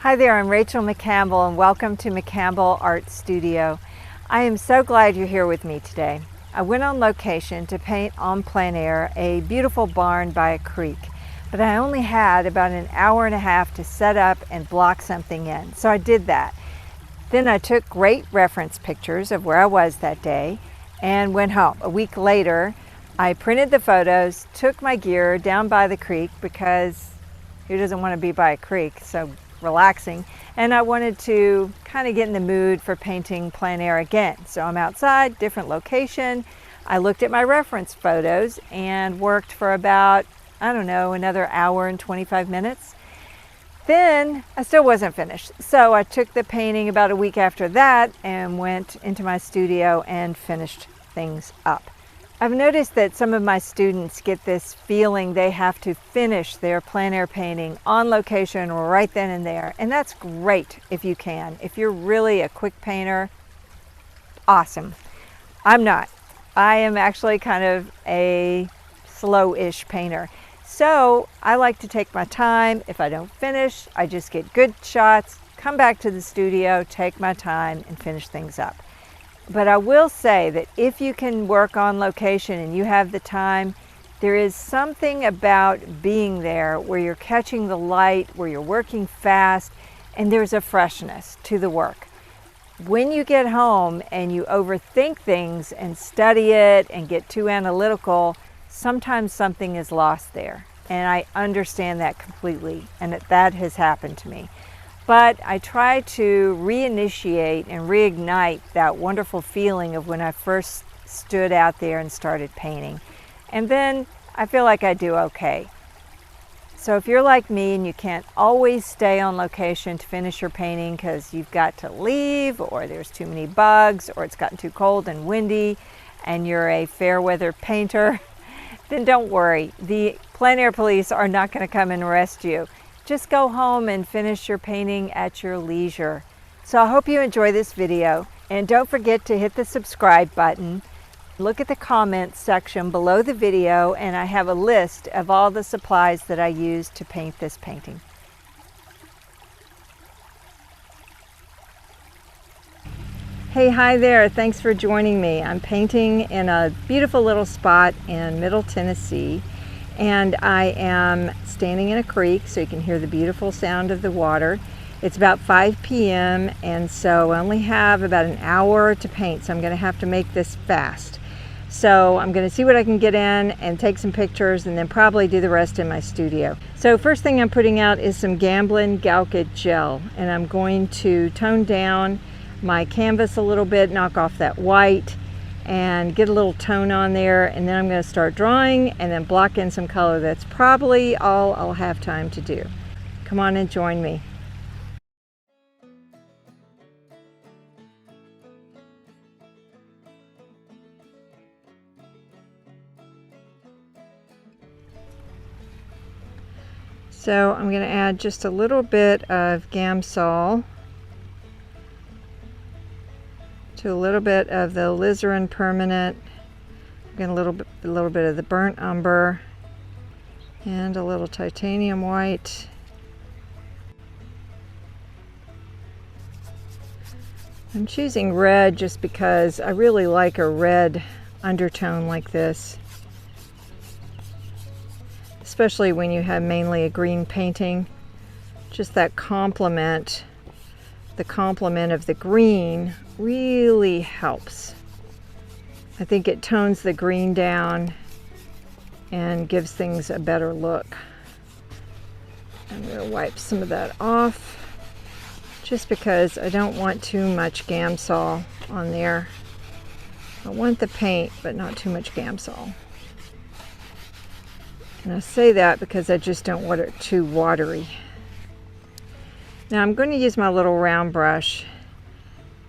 Hi there, I'm Rachael McCampbell and welcome to McCampbell Art Studio. I am so glad you're here with me today. I went on location to paint on plein air a beautiful barn by a creek, but I only had about an hour and a half to set up and block something in, so I did that. Then I took great reference pictures of where I was that day and went home. A week later, I printed the photos, took my gear down by the creek because who doesn't want to be by a creek? So relaxing, and I wanted to kind of get in the mood for painting plein air again. So I'm outside, different location. I looked at my reference photos and worked for about, I don't know, another hour and 25 minutes. Then I still wasn't finished. So I took the painting about a week after that and went into my studio and finished things up. I've noticed that some of my students get this feeling they have to finish their plein air painting on location right then and there, and that's great if you can. If you're really a quick painter, awesome. I'm not. I am actually kind of a slow-ish painter. So I like to take my time. If I don't finish, I just get good shots, come back to the studio, take my time, and finish things up. But I will say that if you can work on location and you have the time, there is something about being there where you're catching the light, where you're working fast, and there's a freshness to the work. When you get home and you overthink things and study it and get too analytical, sometimes something is lost there. And I understand that completely, and that has happened to me. But I try to reinitiate and reignite that wonderful feeling of when I first stood out there and started painting. And then I feel like I do okay. So if you're like me and you can't always stay on location to finish your painting because you've got to leave, or there's too many bugs, or it's gotten too cold and windy, and you're a fair weather painter, then don't worry. The plein air police are not going to come and arrest you. Just go home and finish your painting at your leisure. So I hope you enjoy this video, and don't forget to hit the subscribe button. Look at the comments section below the video, and I have a list of all the supplies that I used to paint this painting. Hey, hi there. Thanks for joining me. I'm painting in a beautiful little spot in Middle Tennessee. And I am standing in a creek, so you can hear the beautiful sound of the water. It's about 5 p.m. and so I only have about an hour to paint, so I'm going to have to make this fast. So I'm going to see what I can get in and take some pictures, and then probably do the rest in my studio. So first thing I'm putting out is some Gamblin Galkyd gel, and I'm going to tone down my canvas a little bit, knock off that white, and get a little tone on there, and then I'm going to start drawing and then block in some color. That's probably all I'll have time to do. Come on and join me. So I'm going to add just a little bit of Gamsol to a little bit of the alizarin permanent, again a little bit of the burnt umber, and a little titanium white. I'm choosing red just because I really like a red undertone like this, especially when you have mainly a green painting. Just that complement, the complement of the green really helps. I think it tones the green down and gives things a better look. I'm going to wipe some of that off just because I don't want too much Gamsol on there. I want the paint, but not too much Gamsol. And I say that because I just don't want it too watery. Now I'm going to use my little round brush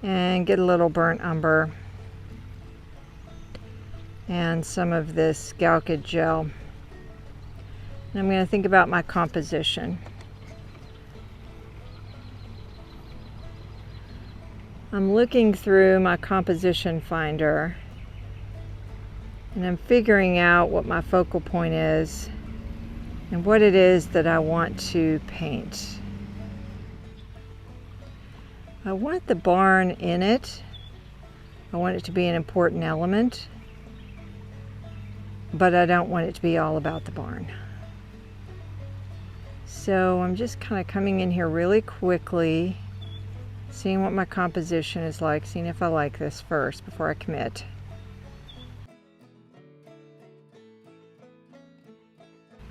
and get a little burnt umber and some of this Galkyd gel. And I'm going to think about my composition. I'm looking through my composition finder and I'm figuring out what my focal point is and what it is that I want to paint. I want the barn in it. I want it to be an important element, but I don't want it to be all about the barn. So I'm just kind of coming in here really quickly, seeing what my composition is like, seeing if I like this first before I commit.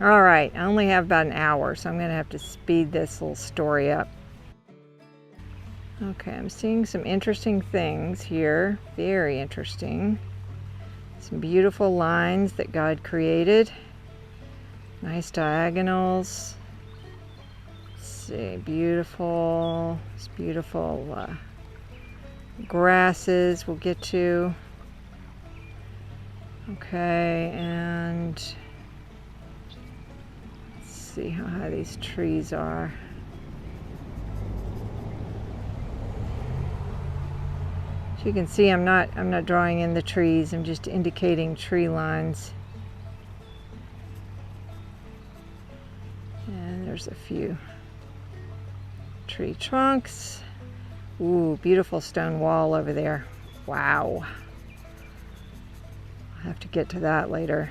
All right, I only have about an hour, so I'm going to have to speed this little story up. Okay, I'm seeing some interesting things here, very interesting. Some beautiful lines that God created. Nice diagonals. Let's see, beautiful, it's beautiful grasses we'll get to. Okay, and let's see how high these trees are. As you can see, I'm not drawing in the trees, I'm just indicating tree lines. And there's a few tree trunks. Ooh, beautiful stone wall over there. Wow. I'll have to get to that later.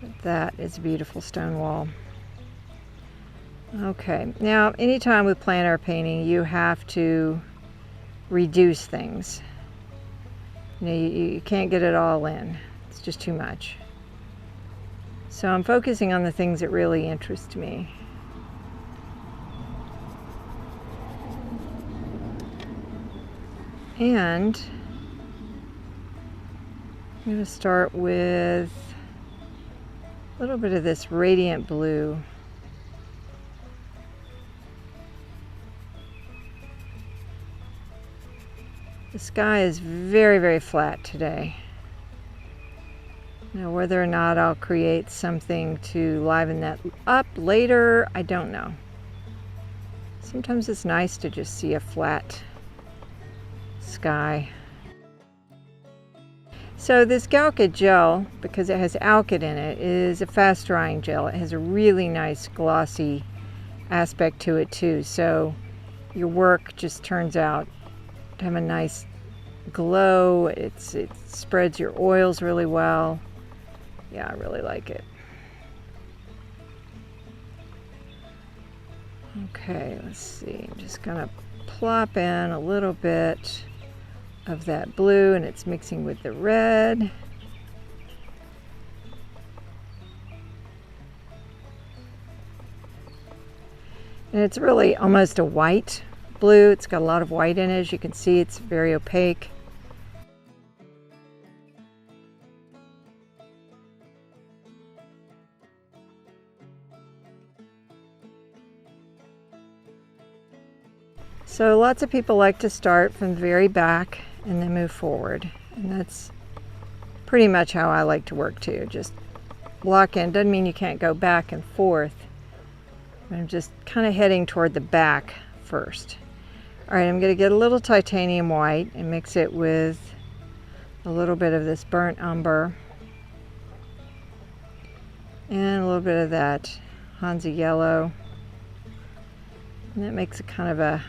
But that is a beautiful stone wall. Okay, now anytime with plein air painting, you have to reduce things. You know, you can't get it all in. It's just too much. So I'm focusing on the things that really interest me. And I'm going to start with a little bit of this radiant blue. The sky is very, very flat today. Now, whether or not I'll create something to liven that up later, I don't know. Sometimes it's nice to just see a flat sky. So this Galkyd gel, because it has alkyd in it, is a fast drying gel. It has a really nice glossy aspect to it too. So your work just turns out to have a nice glow. It spreads your oils really well. Yeah, I really like it. Okay, let's see. I'm just gonna plop in a little bit of that blue, and it's mixing with the red. And it's really almost a white blue. It's got a lot of white in it. As you can see, it's very opaque. So lots of people like to start from the very back and then move forward. And that's pretty much how I like to work too. Just block in. Doesn't mean you can't go back and forth. I'm just kind of heading toward the back first. All right, I'm going to get a little titanium white and mix it with a little bit of this burnt umber and a little bit of that Hansa yellow. And that makes a kind of a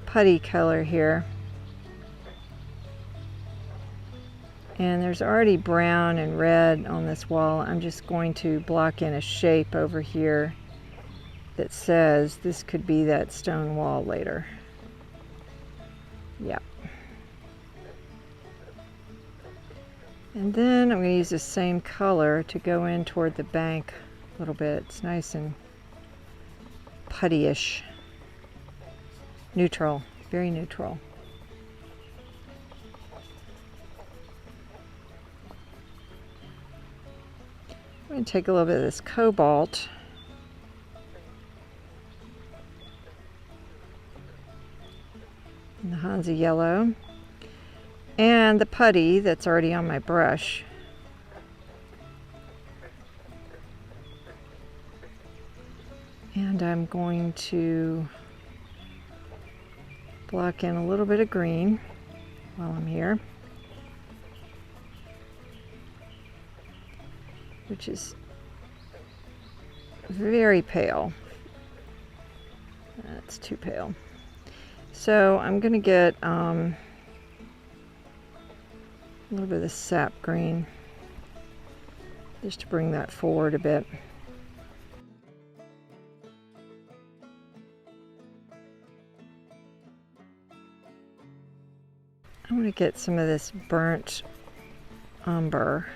putty color here. And there's already brown and red on this wall. I'm just going to block in a shape over here that says this could be that stone wall later. Yep. And then I'm going to use the same color to go in toward the bank a little bit. It's nice and putty-ish. Neutral, very neutral. I'm going to take a little bit of this cobalt and the Hansa yellow and the putty that's already on my brush. And I'm going to block in a little bit of green while I'm here, which is very pale. That's too pale. So I'm going to get a little bit of the sap green just to bring that forward a bit. I'm going to get some of this burnt umber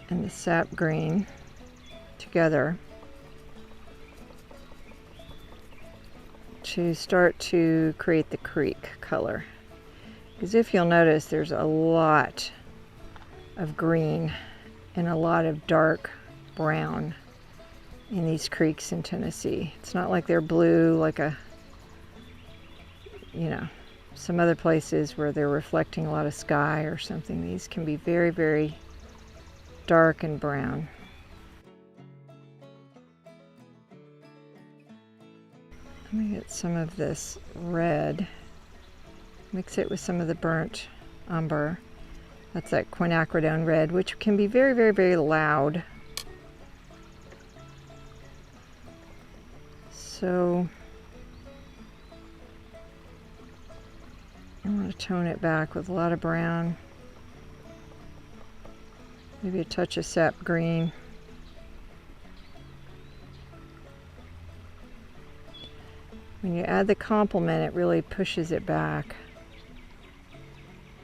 and the sap green together to start to create the creek color. Because if you'll notice, there's a lot of green and a lot of dark brown in these creeks in Tennessee. It's not like they're blue like some other places where they're reflecting a lot of sky or something. These can be very, very dark and brown. Let me get some of this red, mix it with some of the burnt umber. That's that quinacridone red, which can be very, very, very loud. So I want to tone it back with a lot of brown, maybe a touch of sap green. When you add the complement, it really pushes it back.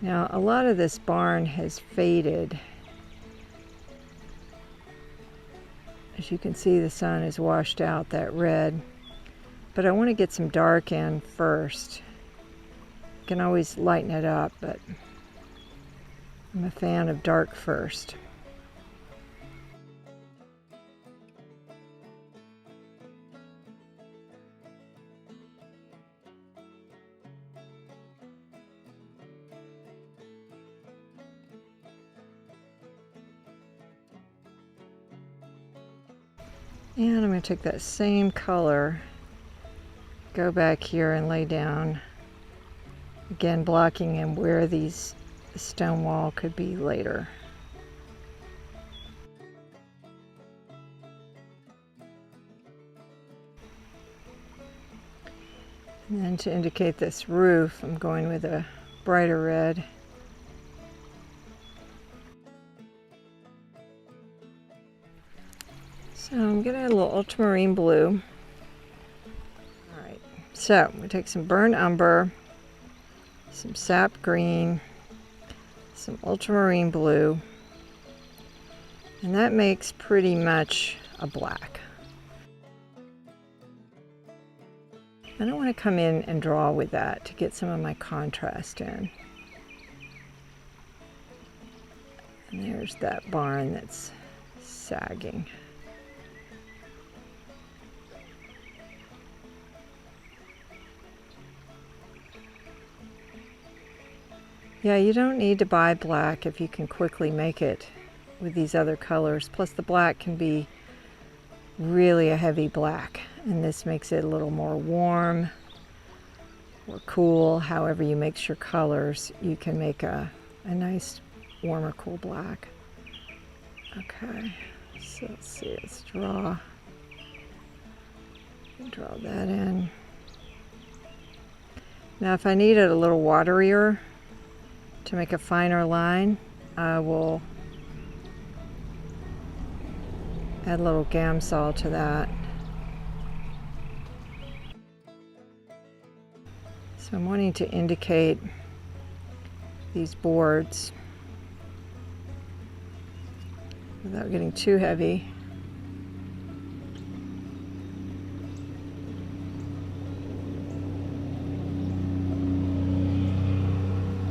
Now, a lot of this barn has faded. As you can see, the sun has washed out that red, but I want to get some dark in first. You can always lighten it up, but I'm a fan of dark first. And I'm going to take that same color, go back here and lay down, again blocking in where these stone wall could be later. And then to indicate this roof, I'm going with a brighter red. So I'm going to add a little ultramarine blue. Alright, so we take some burnt umber, some sap green, some ultramarine blue, and that makes pretty much a black. I don't want to come in and draw with that to get some of my contrast in. And there's that barn that's sagging. Yeah, you don't need to buy black if you can quickly make it with these other colors. Plus the black can be really a heavy black, and this makes it a little more warm or cool. However you mix your colors, you can make a nice warmer, cool black. Okay, so let's see, let's draw that in. Now if I need it a little waterier, to make a finer line, I will add a little Gamsol to that. So I'm wanting to indicate these boards without getting too heavy.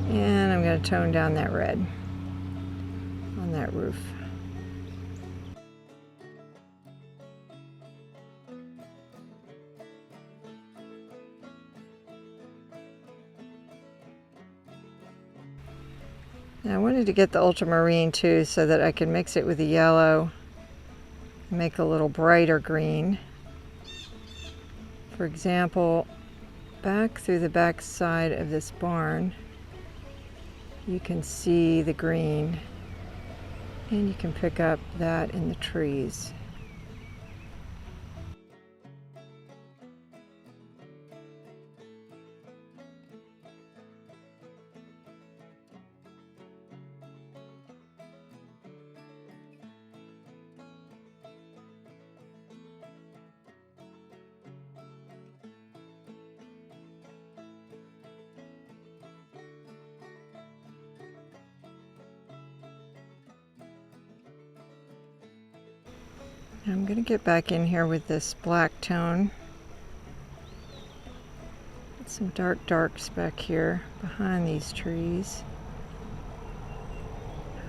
And I'm going to tone down that red on that roof. Now I wanted to get the ultramarine too so that I could mix it with the yellow and make a little brighter green. For example, back through the back side of this barn, you can see the green, and you can pick up that in the trees. I'm going to get back in here with this black tone. Some darks back here behind these trees.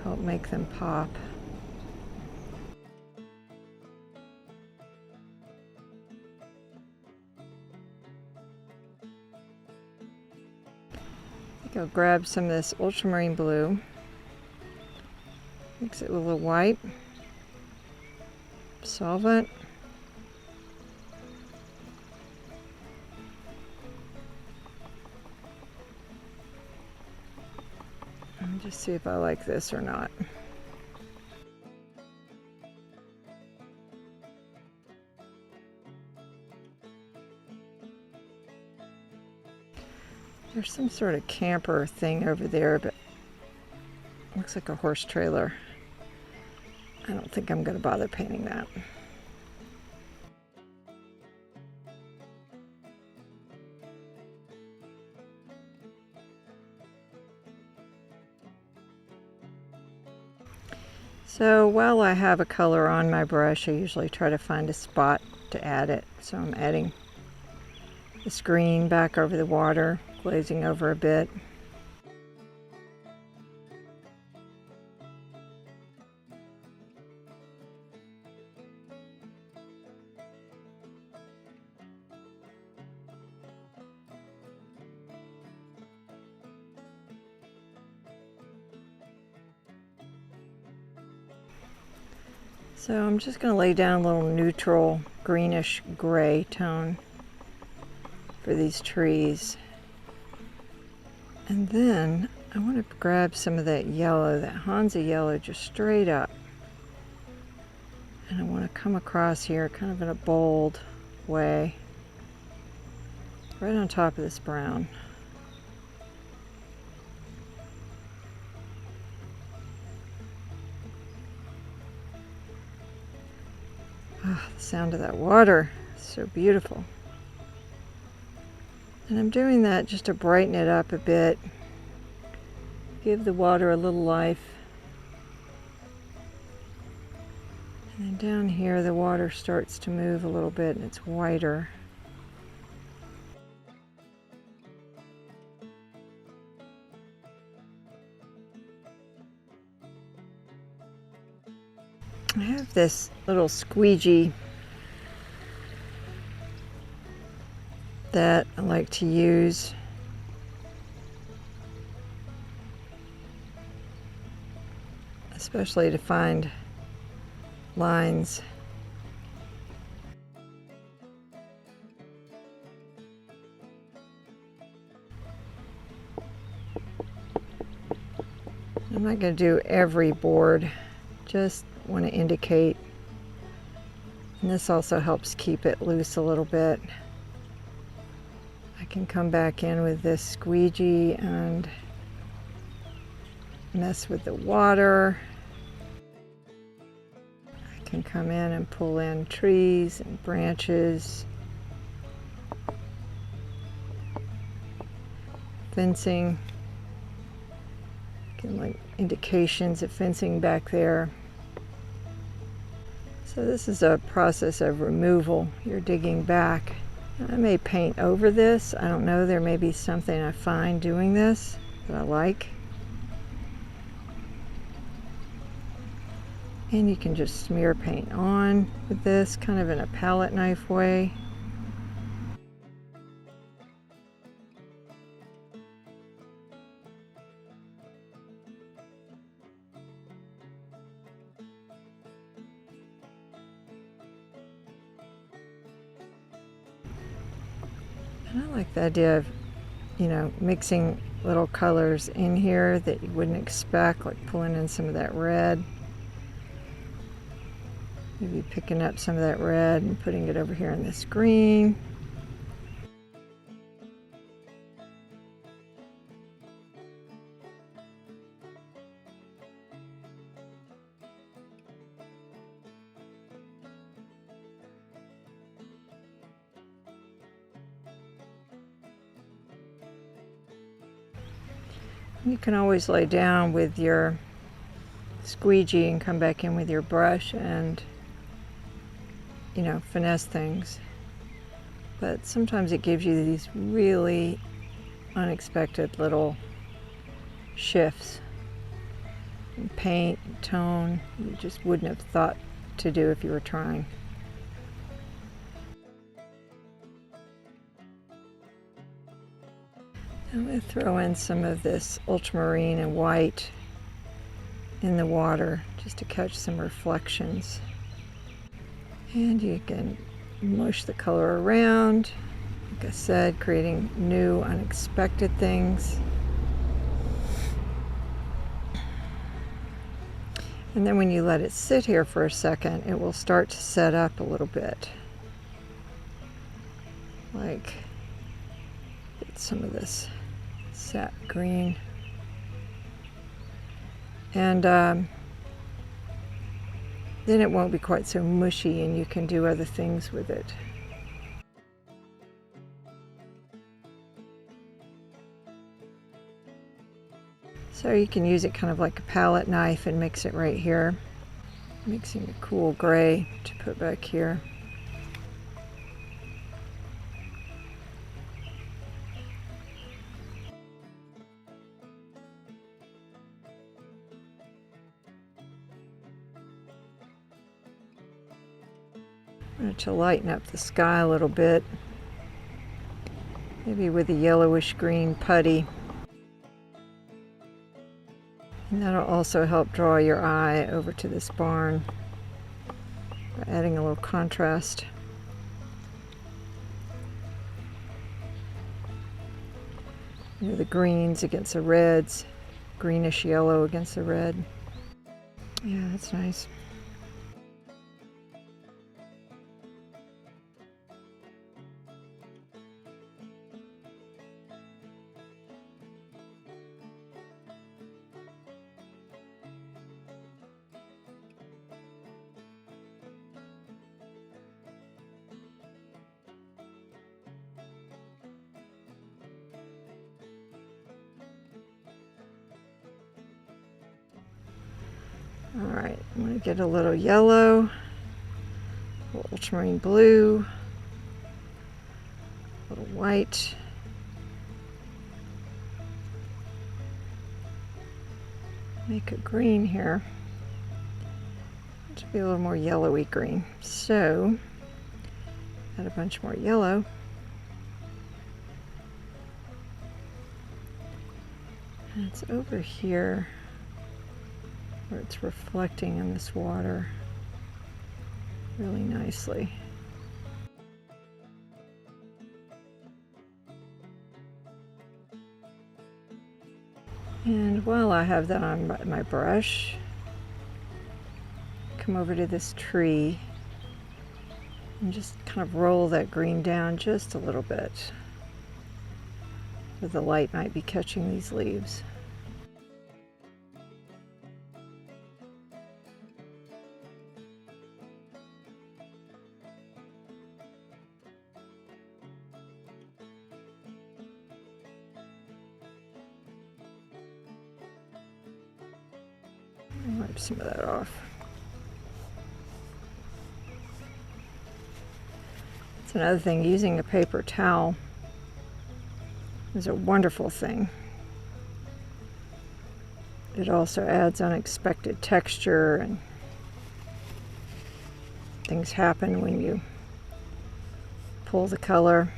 Help make them pop. I think I'll grab some of this ultramarine blue. Mix it with a little white. Solvent. And just see if I like this or not. There's some sort of camper thing over there, but it looks like a horse trailer. I don't think I'm going to bother painting that. So while I have a color on my brush, I usually try to find a spot to add it. So I'm adding this green back over the water, glazing over a bit. So I'm just going to lay down a little neutral greenish gray tone for these trees. And then I want to grab some of that yellow, that Hansa yellow, just straight up. And I want to come across here kind of in a bold way, right on top of this brown. Oh, the sound of that water is so beautiful. And I'm doing that just to brighten it up a bit, give the water a little life. And then down here the water starts to move a little bit and it's whiter. I have this little squeegee that I like to use. Especially to find lines. I'm not going to do every board, just want to indicate, and this also helps keep it loose a little bit. I can come back in with this squeegee and mess with the water. I can come in and pull in trees and branches, fencing, can like indications of fencing back there. So this is a process of removal. You're digging back. I may paint over this. I don't know. There may be something I find doing this that I like. And you can just smear paint on with this, kind of in a palette knife way. And I like the idea of, you know, mixing little colors in here that you wouldn't expect, like pulling in some of that red. Maybe picking up some of that red and putting it over here in this green. You can always lay down with your squeegee and come back in with your brush and you know, finesse things. But sometimes it gives you these really unexpected little shifts in paint, tone, you just wouldn't have thought to do if you were trying. I'm going to throw in some of this ultramarine and white in the water just to catch some reflections. And you can mush the color around, like I said, creating new unexpected things. And then when you let it sit here for a second, it will start to set up a little bit. Like, get some of this sap green. And then it won't be quite so mushy and you can do other things with it. So you can use it kind of like a palette knife and mix it right here. Mixing a cool gray to put back here. I'm going to lighten up the sky a little bit. Maybe with a yellowish green putty. And that'll also help draw your eye over to this barn by adding a little contrast. You know, the greens against the reds, greenish yellow against the red. Yeah, that's nice. All right, I'm going to get a little yellow, a little ultramarine blue, a little white, make a green here. It should be a little more yellowy green. So, add a bunch more yellow. And it's over here where it's reflecting in this water really nicely. And while I have that on my brush, come over to this tree and just kind of roll that green down just a little bit, where the light might be catching these leaves. Wipe some of that off. That's another thing, using a paper towel is a wonderful thing. It also adds unexpected texture, and things happen when you pull the color.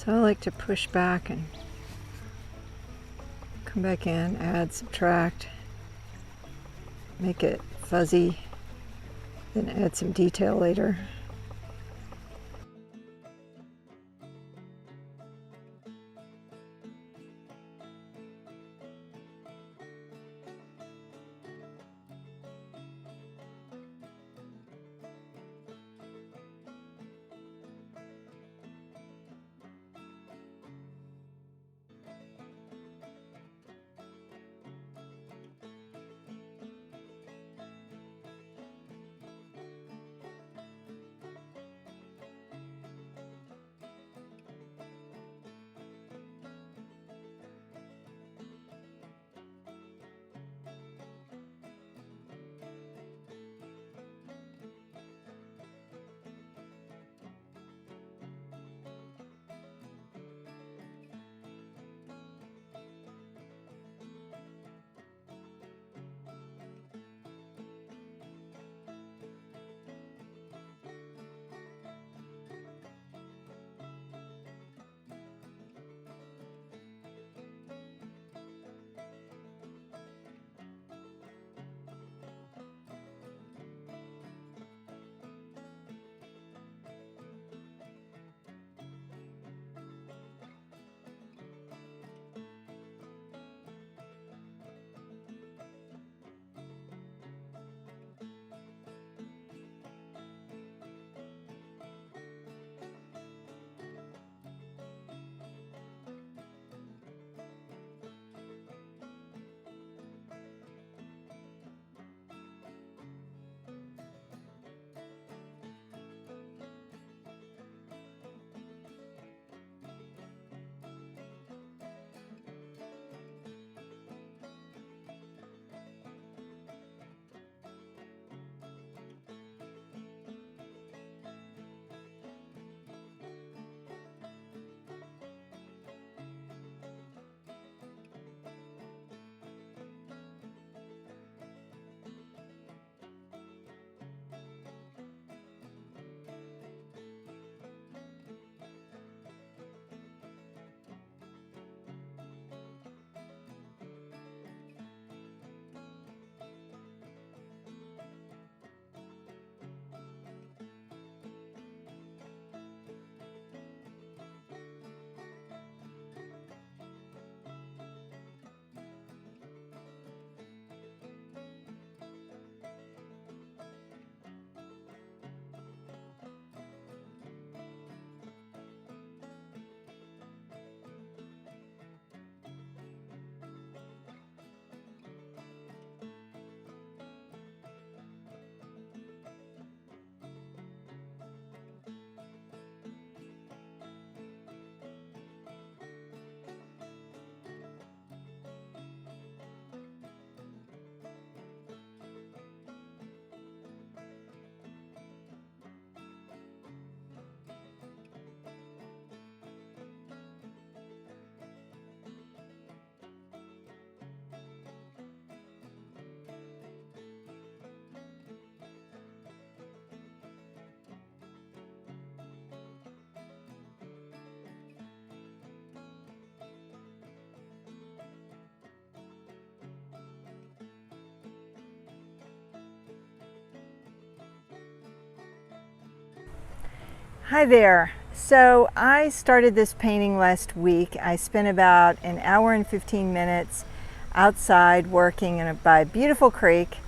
So I like to push back and come back in, add, subtract, make it fuzzy, then add some detail later. Hi there. So I started this painting last week. I spent about an hour and 15 minutes outside working by a beautiful creek,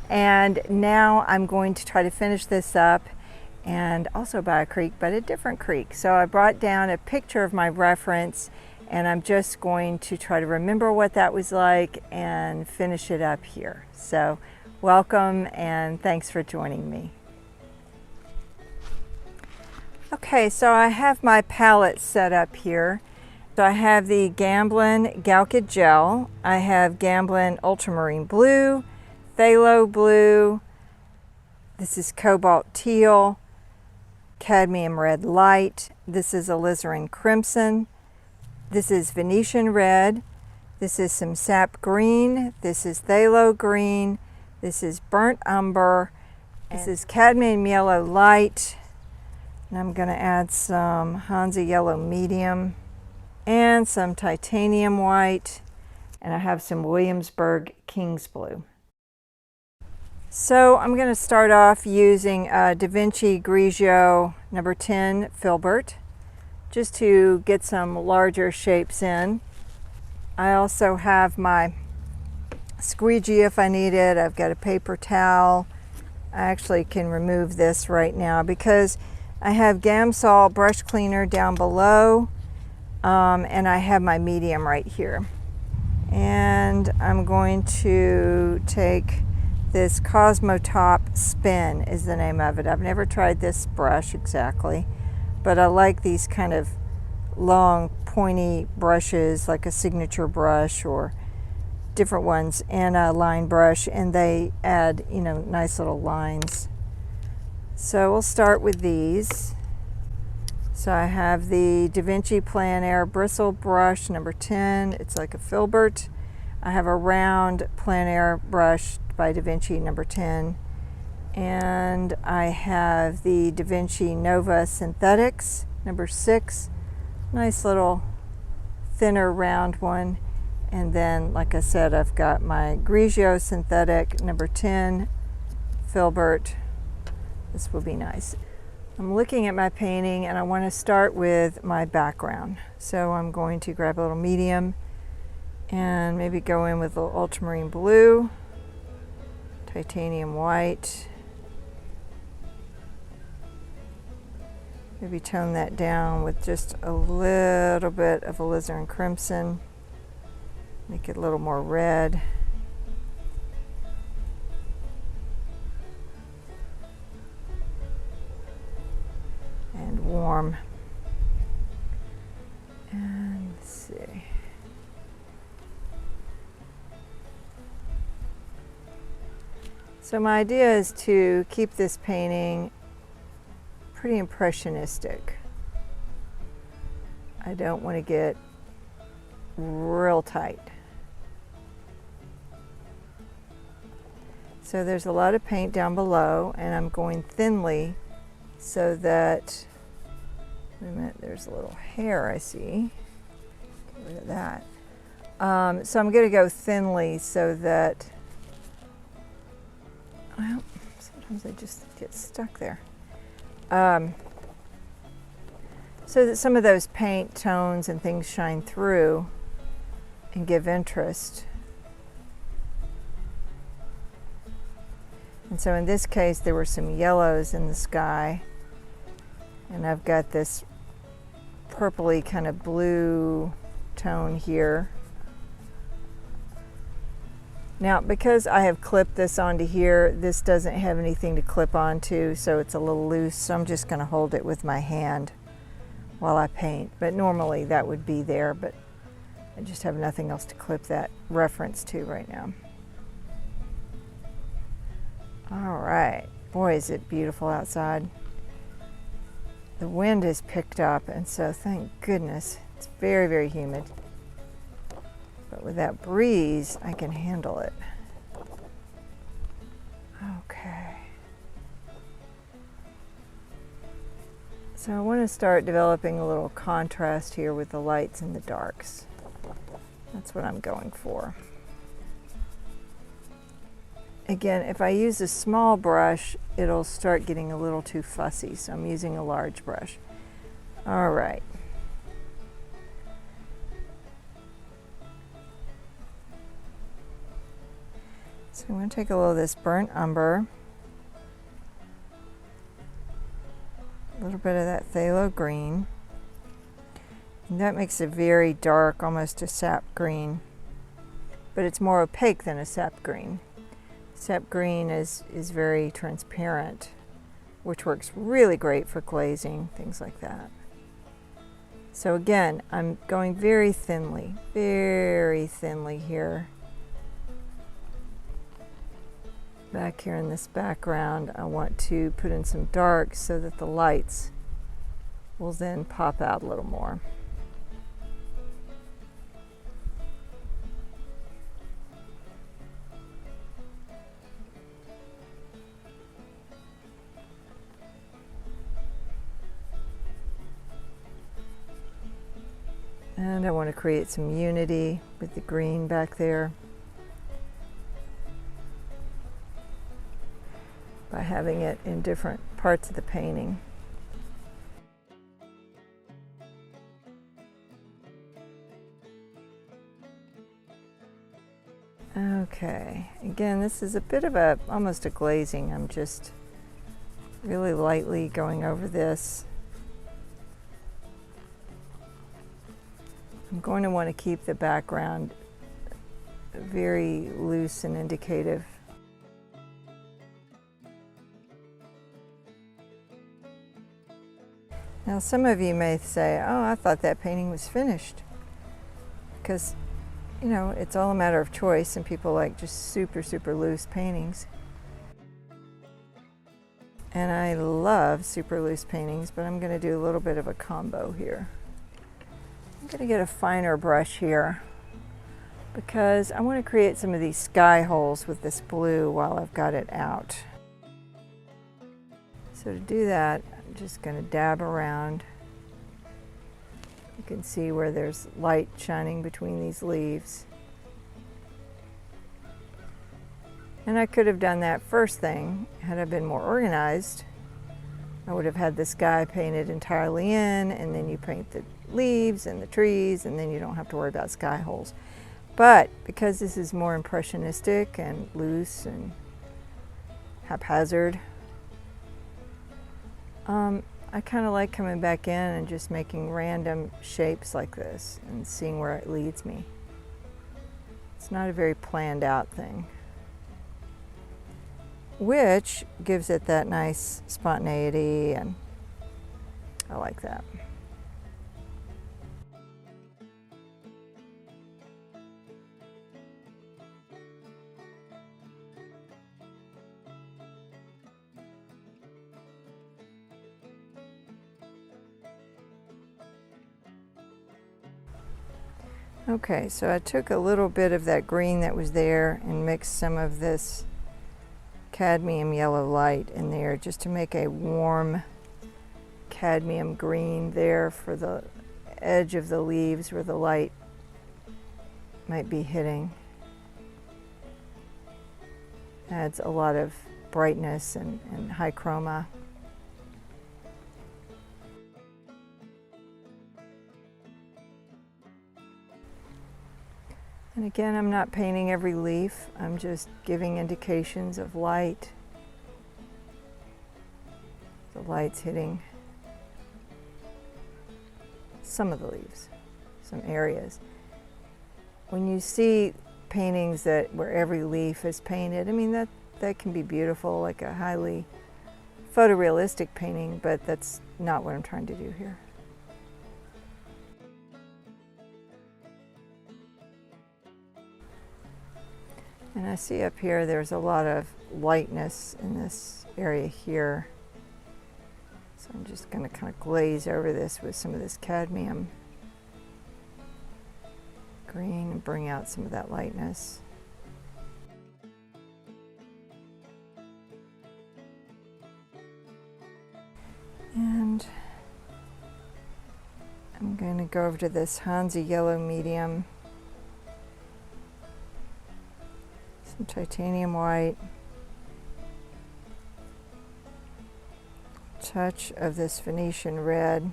and now I'm going to try to finish this up, and also by a creek, but a different creek. So I brought down a picture of my reference, and I'm just going to try to remember what that was like and finish it up here. So welcome and thanks for joining me. Okay, so I have my palette set up here. So I have the Gamblin Galkyd gel. I have Gamblin Ultramarine Blue, Phthalo Blue. This is Cobalt Teal, Cadmium Red Light. This is Alizarin Crimson. This is Venetian Red. This is some Sap Green. This is Phthalo Green. This is Burnt Umber. This is Cadmium Yellow Light. And I'm going to add some Hansa Yellow Medium and some Titanium White, and I have some Williamsburg King's Blue. So I'm going to start off using Da Vinci Grigio number 10 Filbert, just to get some larger shapes in. I also have my squeegee if I need it. I've got a paper towel. I actually can remove this right now because I have Gamsol brush cleaner down below, and I have my medium right here. And I'm going to take this Cosmo Top Spin is the name of it. I've never tried this brush exactly, but I like these kind of long pointy brushes, like a signature brush or different ones, and a line brush, and they add, you know, nice little lines. So we'll start with these. So I have the Da Vinci Plein Air Bristle Brush number 10. It's like a filbert. I have a round Plein Air brush by Da Vinci number 10. And I have the Da Vinci Nova Synthetics number 6. Nice little thinner round one. And then, like I said, I've got my Grigio Synthetic number 10 filbert. This will be nice. I'm looking at my painting and I want to start with my background. So I'm going to grab a little medium and maybe go in with a little ultramarine blue, titanium white. Maybe tone that down with just a little bit of alizarin crimson. Make it a little more red. And warm. And let's see. So my idea is to keep this painting pretty impressionistic. I don't want to get real tight. So there's a lot of paint down below, and I'm going thinly so that, wait a minute, there's a little hair I see. Get rid of that. So I'm going to go thinly so that, well, sometimes I just get stuck there. So that some of those paint tones and things shine through and give interest. And so in this case, there were some yellows in the sky, and I've got this purpley kind of blue tone here. Now, because I have clipped this onto here, this doesn't have anything to clip onto, so it's a little loose, so I'm just going to hold it with my hand while I paint. But normally that would be there, but I just have nothing else to clip that reference to right now. All right, boy, is it beautiful outside. The wind has picked up, and so thank goodness it's very, very humid. But with that breeze, I can handle it. Okay. So I want to start developing a little contrast here with the lights and the darks. That's what I'm going for. Again, if I use a small brush, it'll start getting a little too fussy, so I'm using a large brush. All right. So I'm going to take a little of this burnt umber, a little bit of that phthalo green, and that makes it very dark, almost a sap green, but it's more opaque than a sap green. Sap green is very transparent, which works really great for glazing, things like that. So again, I'm going very thinly here. Back here in this background, I want to put in some darks so that the lights will then pop out a little more. And I want to create some unity with the green back there by having it in different parts of the painting. Okay, again, this is a bit of almost a glazing. I'm just really lightly going over this. I'm going to want to keep the background very loose and indicative. Now, some of you may say, oh, I thought that painting was finished. Because, you know, it's all a matter of choice, and people like just super, super loose paintings. And I love super loose paintings, but I'm going to do a little bit of a combo here. I'm going to get a finer brush here because I want to create some of these sky holes with this blue while I've got it out. So to do that, I'm just going to dab around. You can see where there's light shining between these leaves. And I could have done that first thing had I been more organized. I would have had the sky painted entirely in, and then you paint the leaves and the trees, and then you don't have to worry about sky holes. But because this is more impressionistic and loose and haphazard, I kind of like coming back in and just making random shapes like this and seeing where it leads me. It's not a very planned out thing, which gives it that nice spontaneity, and I like that. Okay, so I took a little bit of that green that was there and mixed some of this cadmium yellow light in there just to make a warm cadmium green there for the edge of the leaves where the light might be hitting. Adds a lot of brightness and high chroma. And again, I'm not painting every leaf, I'm just giving indications of light. The light's hitting some of the leaves, some areas. When you see paintings where every leaf is painted, I mean, that can be beautiful, like a highly photorealistic painting, but that's not what I'm trying to do here. And I see up here there's a lot of lightness in this area here. So I'm just going to kind of glaze over this with some of this cadmium green and bring out some of that lightness. And I'm going to go over to this Hansa yellow medium. Some titanium white, touch of this Venetian red,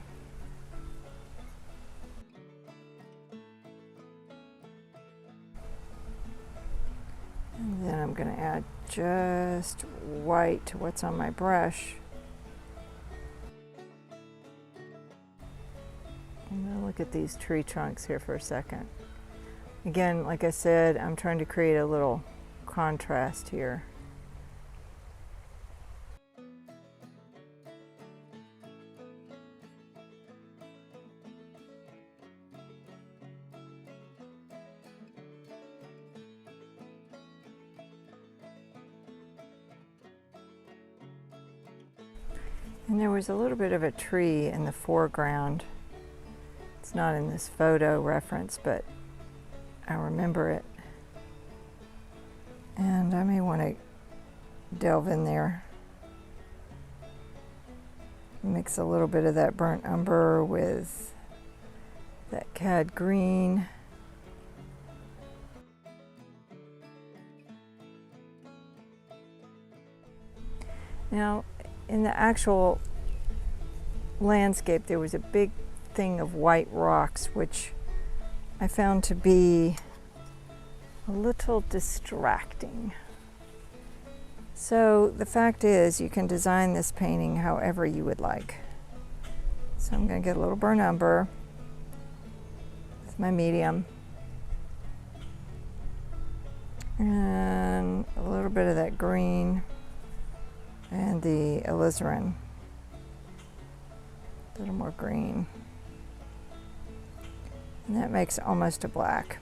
and then I'm going to add just white to what's on my brush. I'm going to look at these tree trunks here for a second. Again, like I said, I'm trying to create a little contrast here. And there was a little bit of a tree in the foreground. It's not in this photo reference, but I remember it. And I may want to delve in there. Mix a little bit of that burnt umber with that cad green. Now, in the actual landscape, there was a big thing of white rocks, which I found to be a little distracting. So the fact is, you can design this painting however you would like. So I'm going to get a little burnt umber with my medium, and a little bit of that green and the alizarin. A little more green. And that makes almost a black.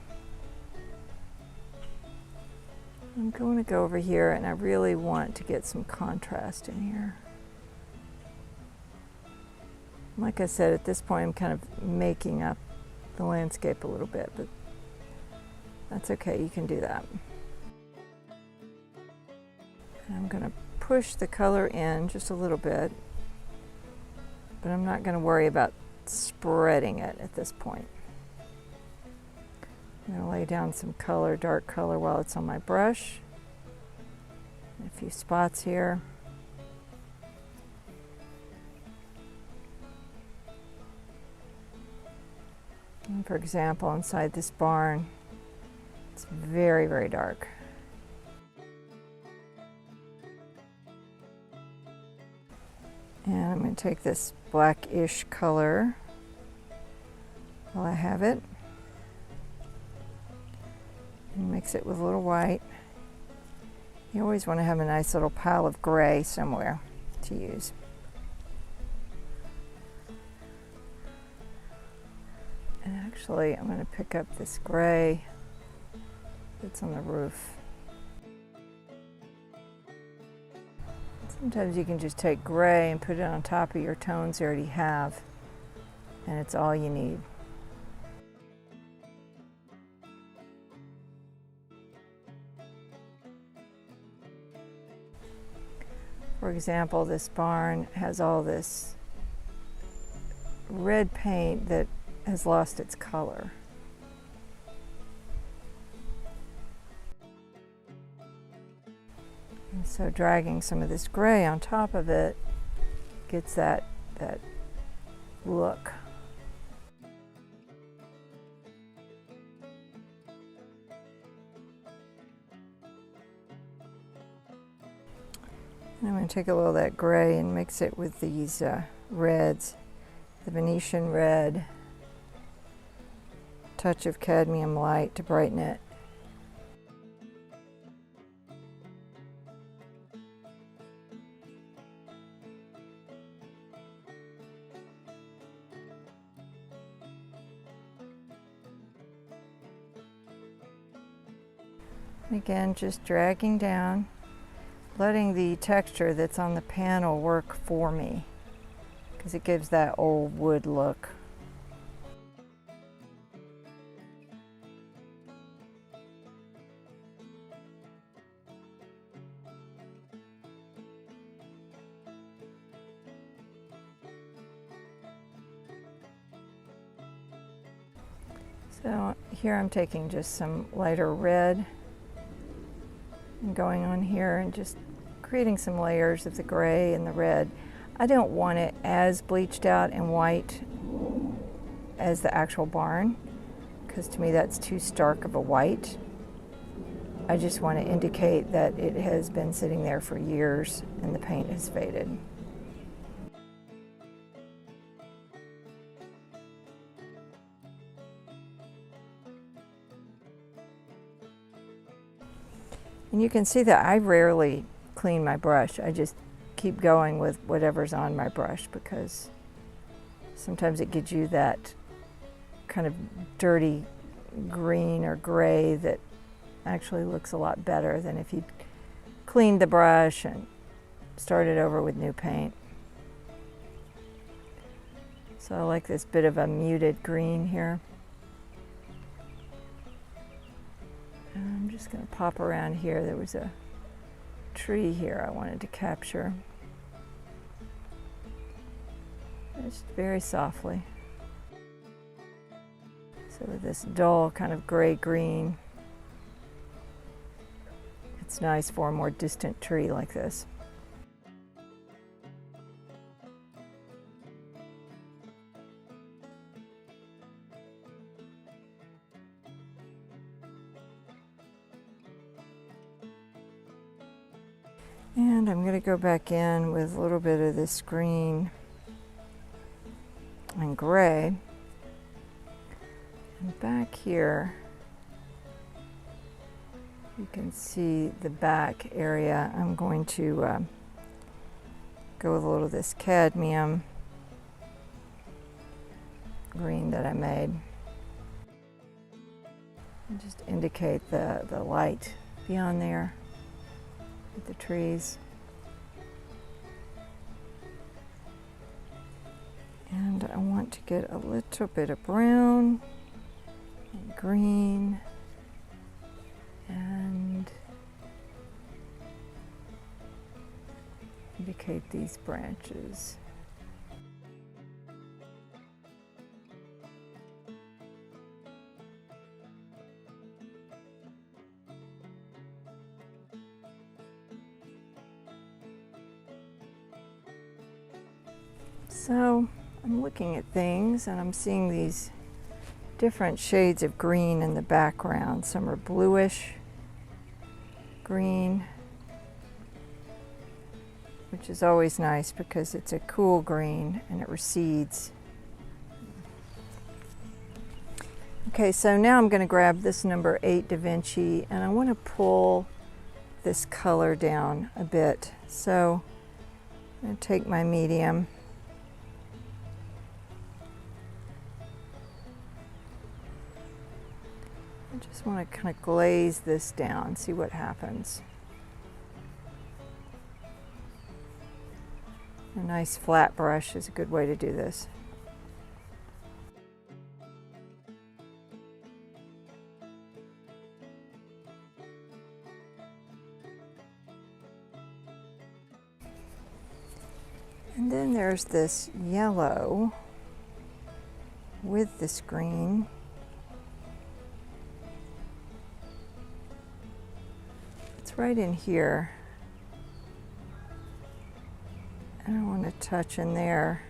I'm going to go over here, and I really want to get some contrast in here. Like I said, at this point I'm kind of making up the landscape a little bit, but that's okay, you can do that. And I'm going to push the color in just a little bit, but I'm not going to worry about spreading it at this point. I'm going to lay down some color, dark color, while it's on my brush. A few spots here. And for example, inside this barn, it's very, very dark. And I'm going to take this blackish color while I have it and mix it with a little white. You always want to have a nice little pile of gray somewhere to use. And actually, I'm going to pick up this gray that's on the roof. Sometimes you can just take gray and put it on top of your tones you already have, and it's all you need. For example, this barn has all this red paint that has lost its color. And so dragging some of this gray on top of it gets that look. And I'm going to take a little of that gray and mix it with these reds, the Venetian red, touch of cadmium light to brighten it. And again, just dragging down, letting the texture that's on the panel work for me, because it gives that old wood look. So here I'm taking just some lighter red and going on here and just creating some layers of the gray and the red. I don't want it as bleached out and white as the actual barn, because to me that's too stark of a white. I just want to indicate that it has been sitting there for years and the paint has faded. And you can see that I rarely clean my brush. I just keep going with whatever's on my brush, because sometimes it gives you that kind of dirty green or gray that actually looks a lot better than if you cleaned the brush and started over with new paint. So I like this bit of a muted green here. I'm just going to pop around here. There was a tree here I wanted to capture. Just very softly. So with this dull kind of gray-green, it's nice for a more distant tree like this. And I'm going to go back in with a little bit of this green and gray. And back here, you can see the back area. I'm going to go with a little of this cadmium green that I made. And just indicate the light beyond there with the trees. And I want to get a little bit of brown and green and indicate these branches. So I'm looking at things and I'm seeing these different shades of green in the background. Some are bluish green, which is always nice because it's a cool green and it recedes. Okay, so now I'm going to grab this number 8 Da Vinci and I want to pull this color down a bit. So I'm going to take my medium . I just want to kind of glaze this down, see what happens. A nice flat brush is a good way to do this. And then there's this yellow with this green. It's right in here. And I want to touch in there.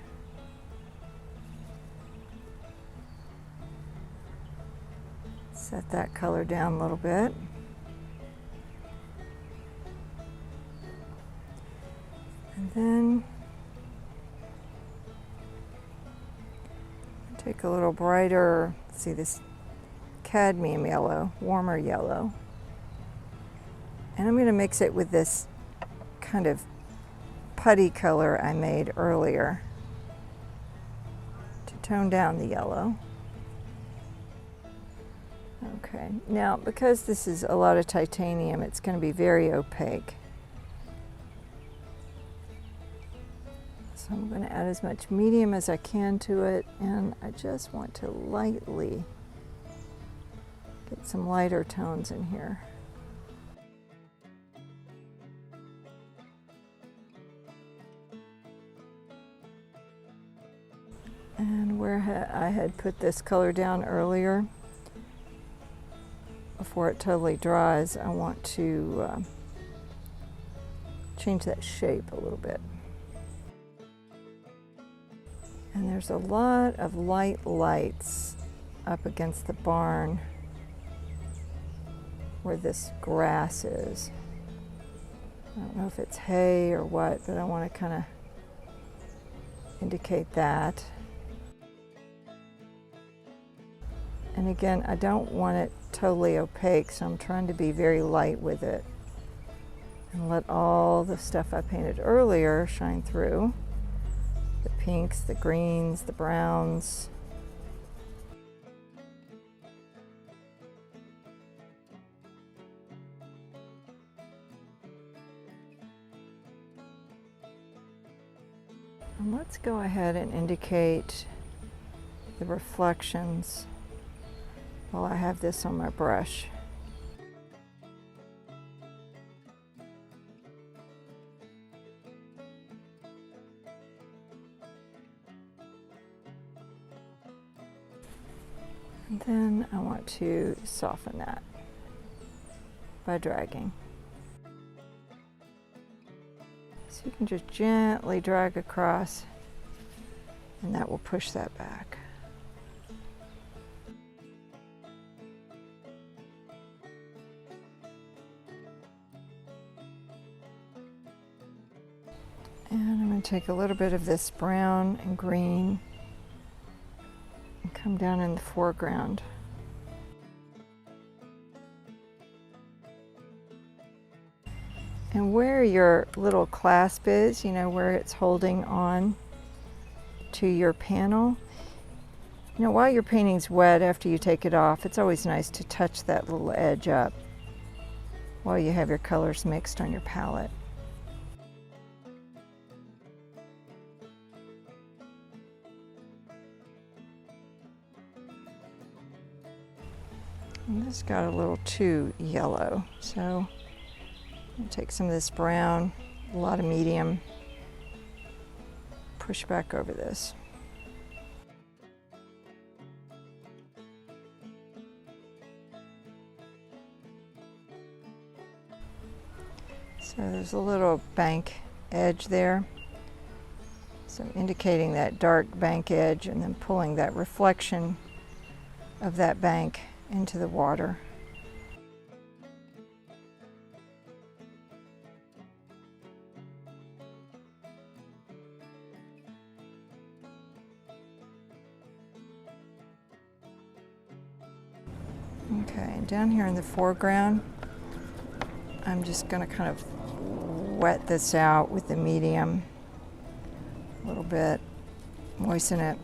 Set that color down a little bit. And then take a little brighter, see this cadmium yellow, warmer yellow. And I'm going to mix it with this kind of putty color I made earlier to tone down the yellow. Okay, now because this is a lot of titanium, it's going to be very opaque. So I'm going to add as much medium as I can to it, and I just want to lightly get some lighter tones in here. And where I had put this color down earlier, before it totally dries, I want to change that shape a little bit. And there's a lot of light lights up against the barn where this grass is. I don't know if it's hay or what, but I want to kind of indicate that. And again, I don't want it totally opaque, so I'm trying to be very light with it and let all the stuff I painted earlier shine through. The pinks, the greens, the browns. And let's go ahead and indicate the reflections while I have this on my brush. And Then I want to soften that by dragging. So you can just gently drag across, and that will push that back. And I'm going to take a little bit of this brown and green and come down in the foreground. And where your little clasp is, you know, where it's holding on to your panel, you know, while your painting's wet after you take it off, it's always nice to touch that little edge up while you have your colors mixed on your palette. And this got a little too yellow, so I'll take some of this brown, a lot of medium, push back over this. So there's a little bank edge there. So indicating that dark bank edge and then pulling that reflection of that bank into the water. Okay, and down here in the foreground, I'm just going to kind of wet this out with the medium a little bit, moisten it,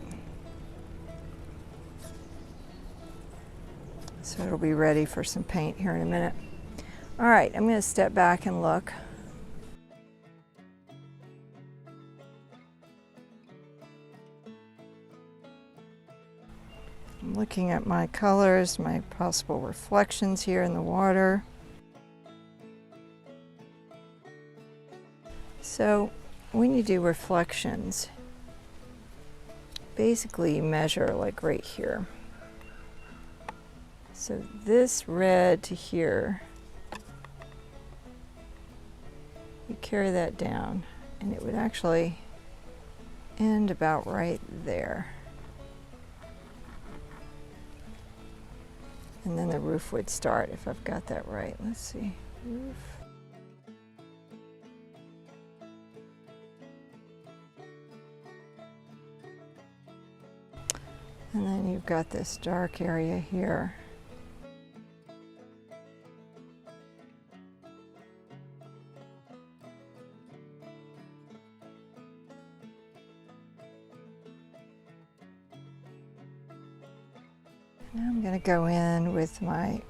so it'll be ready for some paint here in a minute. All right, I'm going to step back and look. I'm looking at my colors, my possible reflections here in the water. So when you do reflections, basically you measure like right here. So this red to here, you carry that down and it would actually end about right there. And then the roof would start if I've got that right. Let's see, roof. And then you've got this dark area here. Now I'm going to go in with my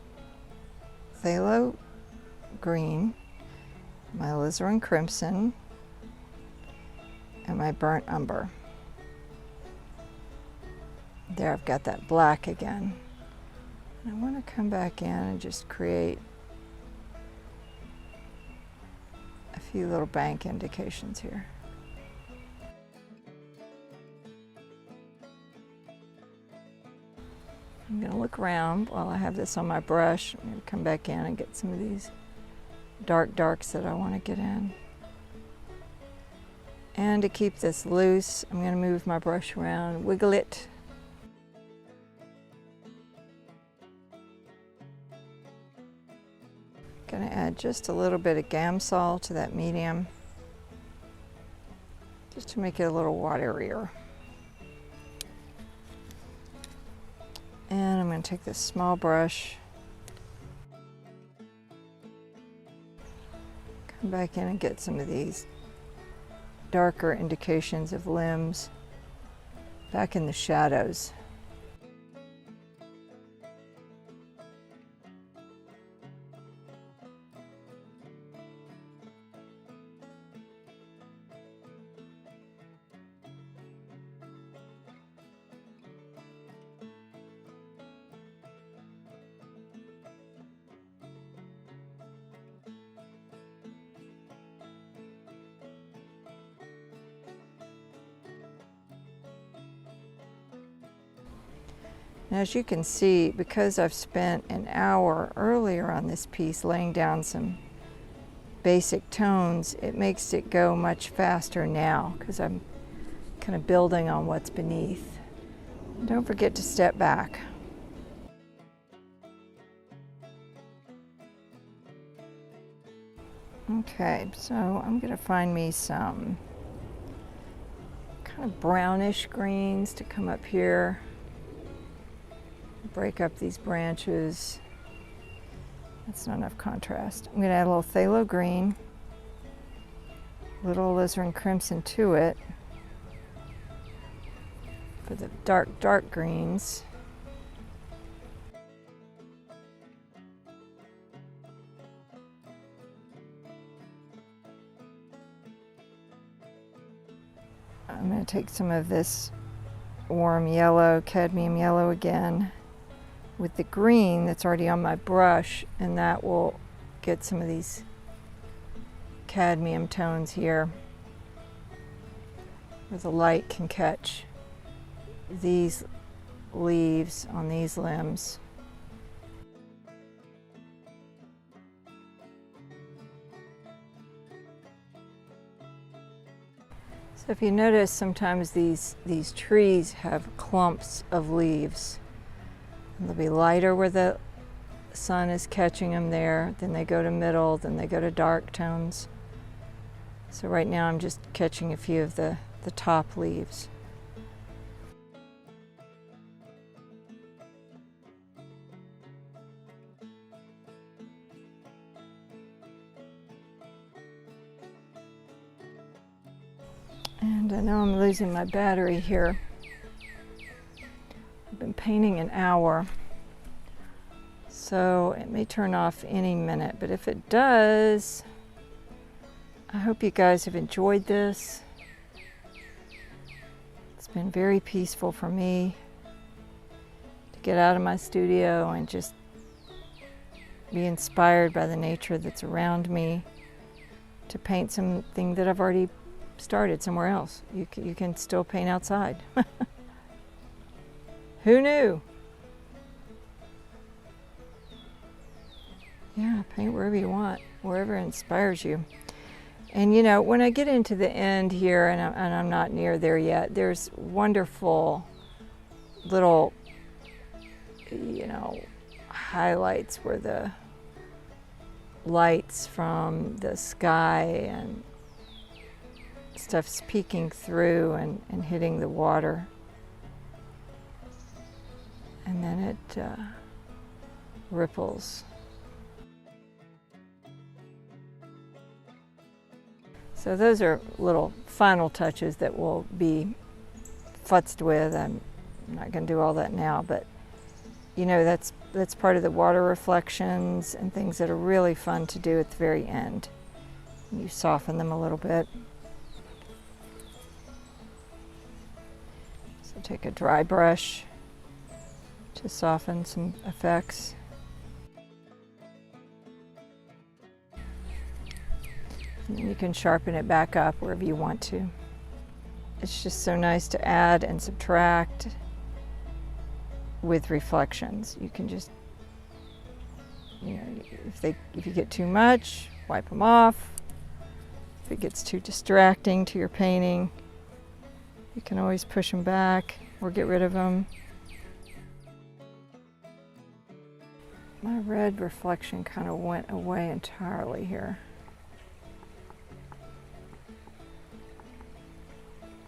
phthalo green, my alizarin crimson, and my burnt umber. There, I've got that black again. And I want to come back in and just create a few little bank indications here. I'm going to look around while I have this on my brush. I'm going to come back in and get some of these darks that I want to get in. And to keep this loose, I'm going to move my brush around, wiggle it. Going to add just a little bit of Gamsol to that medium, just to make it a little waterier. And I'm going to take this small brush, come back in and get some of these darker indications of limbs back in the shadows. And as you can see, because I've spent an hour earlier on this piece laying down some basic tones, it makes it go much faster now because I'm kind of building on what's beneath. Don't forget to step back. Okay, so I'm going to find me some kind of brownish greens to come up here, break up these branches. That's not enough contrast. I'm going to add a little phthalo green, a little alizarin crimson to it for the dark greens. I'm going to take some of this warm yellow, cadmium yellow again, with the green that's already on my brush, and that will get some of these cadmium tones here where the light can catch these leaves on these limbs. So if you notice, sometimes these trees have clumps of leaves. They'll be lighter where the sun is catching them there, then they go to middle, then they go to dark tones. So right now I'm just catching a few of the top leaves. And I know I'm losing my battery here. I've been painting an hour, so it may turn off any minute, but if it does, I hope you guys have enjoyed this. It's been very peaceful for me to get out of my studio and just be inspired by the nature that's around me to paint something that I've already started somewhere else. You can still paint outside. Who knew? Yeah, paint wherever you want, wherever inspires you. And you know, when I get into the end here, and I'm not near there yet, there's wonderful little, you know, highlights where the lights from the sky and stuff's peeking through and hitting the water. And then it ripples. So those are little final touches that will be futzed with. I'm not going to do all that now, but you know, that's part of the water reflections and things that are really fun to do at the very end. You soften them a little bit. So take a dry brush to soften some effects. And then you can sharpen it back up wherever you want to. It's just so nice to add and subtract with reflections. You can just, you know, if you get too much, wipe them off. If it gets too distracting to your painting, you can always push them back or get rid of them. My red reflection kind of went away entirely here.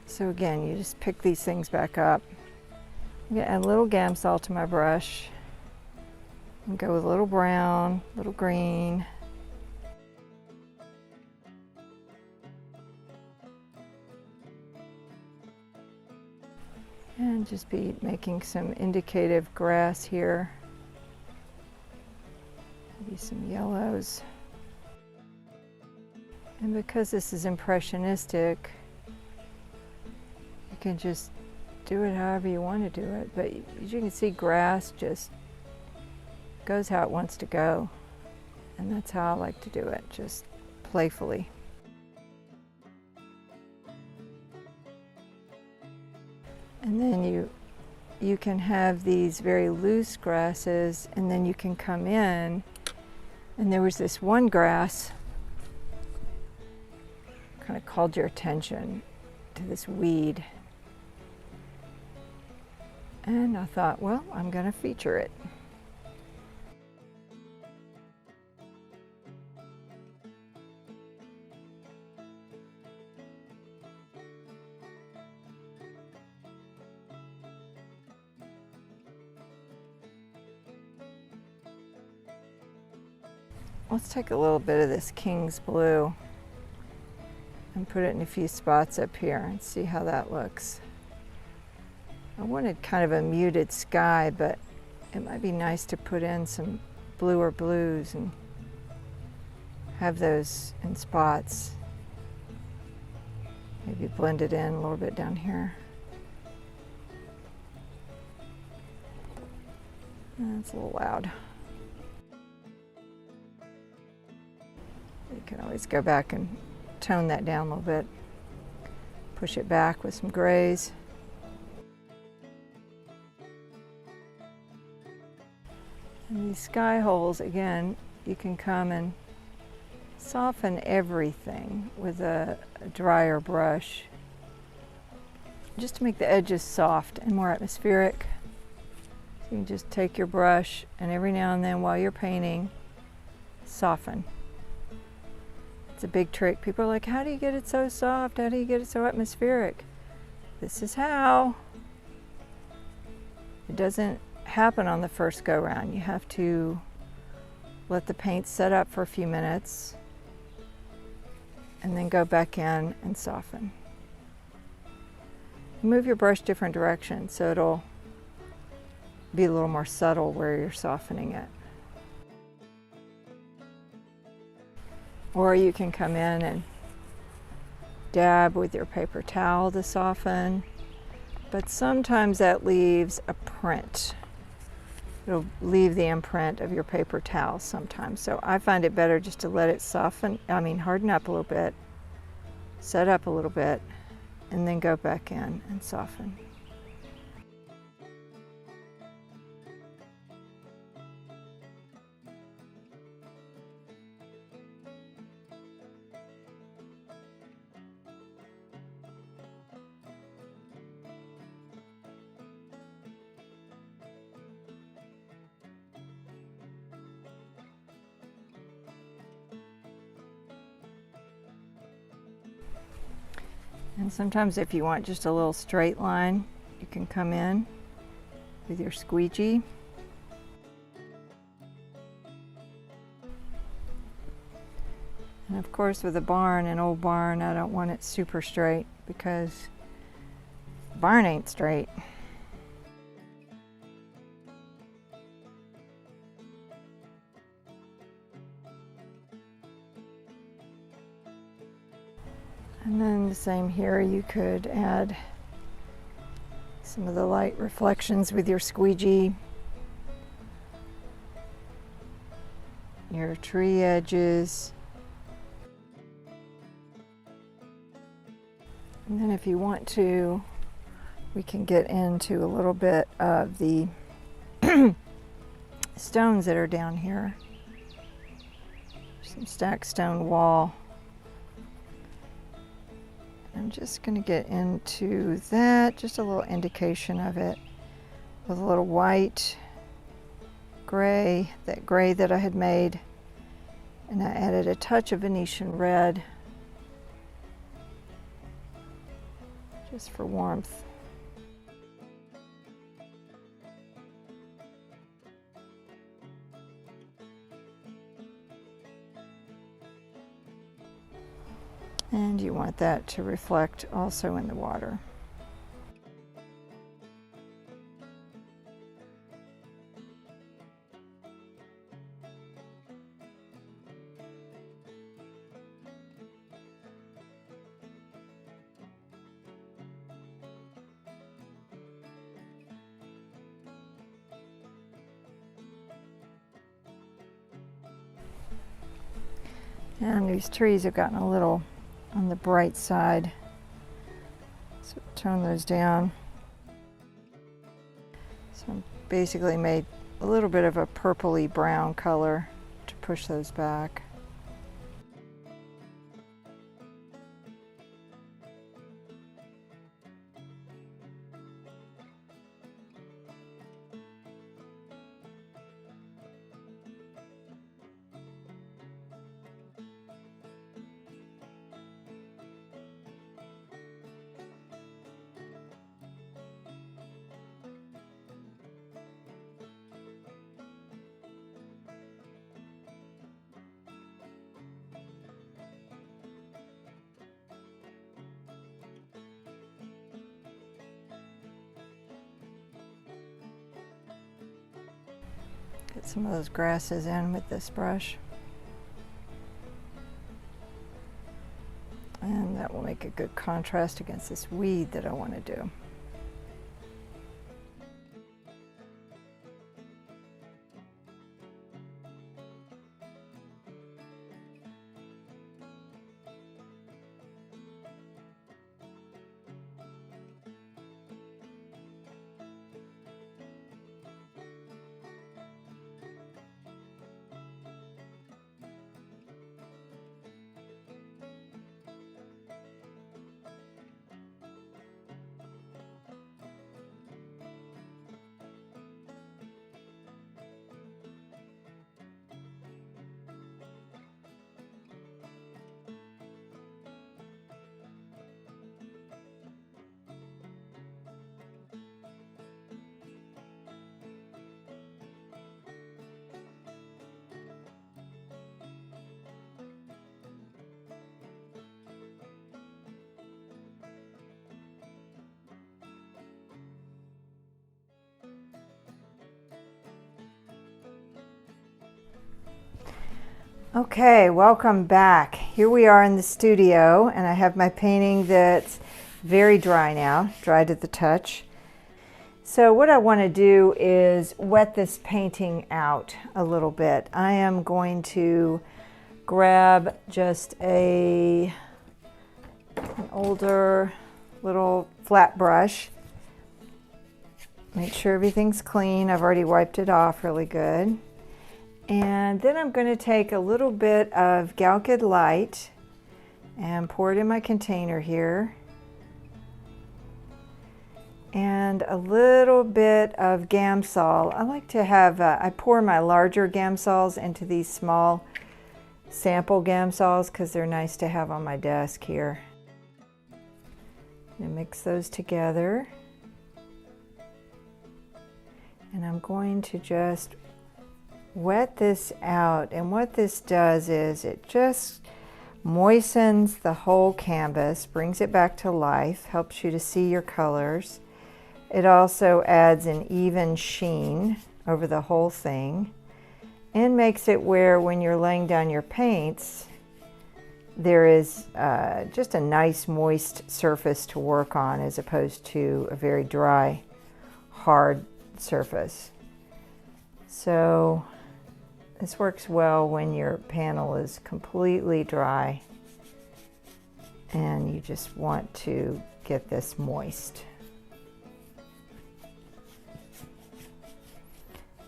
So again, you just pick these things back up. I'm gonna add a little Gamsol to my brush and go with a little brown, little green. And just be making some indicative grass here. Maybe some yellows. And because this is impressionistic, you can just do it however you want to do it. But as you can see, grass just goes how it wants to go. And that's how I like to do it, just playfully. And then you you can have these very loose grasses, and then you can come in, and there was this one grass kind of called your attention to this weed. And I thought, well, I'm going to feature it. Let's take a little bit of this King's Blue and put it in a few spots up here and see how that looks. I wanted kind of a muted sky, but it might be nice to put in some bluer blues and have those in spots. Maybe blend it in a little bit down here. That's a little loud. You can always go back and tone that down a little bit. Push it back with some grays. And these sky holes, again, you can come and soften everything with a drier brush, just to make the edges soft and more atmospheric. So you can just take your brush and every now and then while you're painting, soften. It's a big trick. People are like, how do you get it so soft? How do you get it so atmospheric? This is how. It doesn't happen on the first go round. You have to let the paint set up for a few minutes and then go back in and soften. Move your brush different directions so it'll be a little more subtle where you're softening it. Or you can come in and dab with your paper towel to soften, but sometimes that leaves a print. It'll leave the imprint of your paper towel sometimes. So I find it better just to let it harden up a little bit, set up a little bit, and then go back in and soften. And sometimes if you want just a little straight line, you can come in with your squeegee. And of course with an old barn, I don't want it super straight because the barn ain't straight. And then the same here, you could add some of the light reflections with your squeegee, your tree edges. And then if you want to, we can get into a little bit of the stones that are down here. Some stacked stone wall. I'm just going to get into that, just a little indication of it with a little white, gray, that gray that I had made, and I added a touch of Venetian red just for warmth. And you want that to reflect also in the water. And these trees have gotten a little on the bright side, so tone those down. basically made a little bit of a purpley brown color to push those back. Get some of those grasses in with this brush. And that will make a good contrast against this weed that I want to do. Okay, welcome back. Here we are in the studio, and I have my painting that's very dry now, dry to the touch. So what I want to do is wet this painting out a little bit. I am going to grab just an older little flat brush. Make sure everything's clean. I've already wiped it off really good. And then I'm going to take a little bit of Galkyd Lite and pour it in my container here. And a little bit of Gamsol. I like to have, I pour my larger Gamsols into these small sample Gamsols because they're nice to have on my desk here. And mix those together. And I'm going to just wet this out, and what this does is it just moistens the whole canvas, brings it back to life, helps you to see your colors. It also adds an even sheen over the whole thing and makes it where when you're laying down your paints there is just a nice moist surface to work on as opposed to a very dry hard surface. So this works well when your panel is completely dry and you just want to get this moist.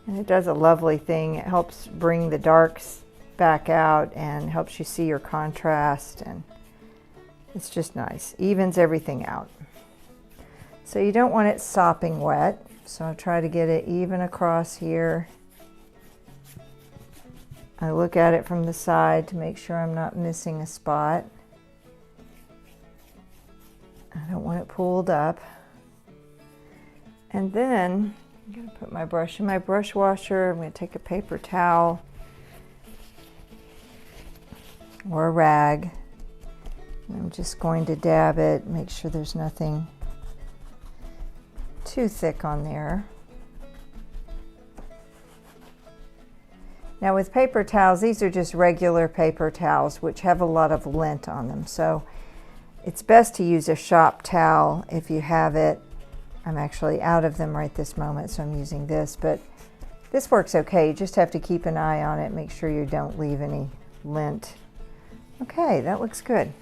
And it does a lovely thing. It helps bring the darks back out and helps you see your contrast, and it's just nice. Evens everything out. So you don't want it sopping wet, so I'll try to get it even across here. I look at it from the side to make sure I'm not missing a spot. I don't want it pulled up. And then I'm going to put my brush in my brush washer. I'm going to take a paper towel or a rag. And I'm just going to dab it, make sure there's nothing too thick on there. Now with paper towels, these are just regular paper towels which have a lot of lint on them. So it's best to use a shop towel if you have it. I'm actually out of them right this moment, so I'm using this, but this works okay. You just have to keep an eye on it, make sure you don't leave any lint. Okay, that looks good.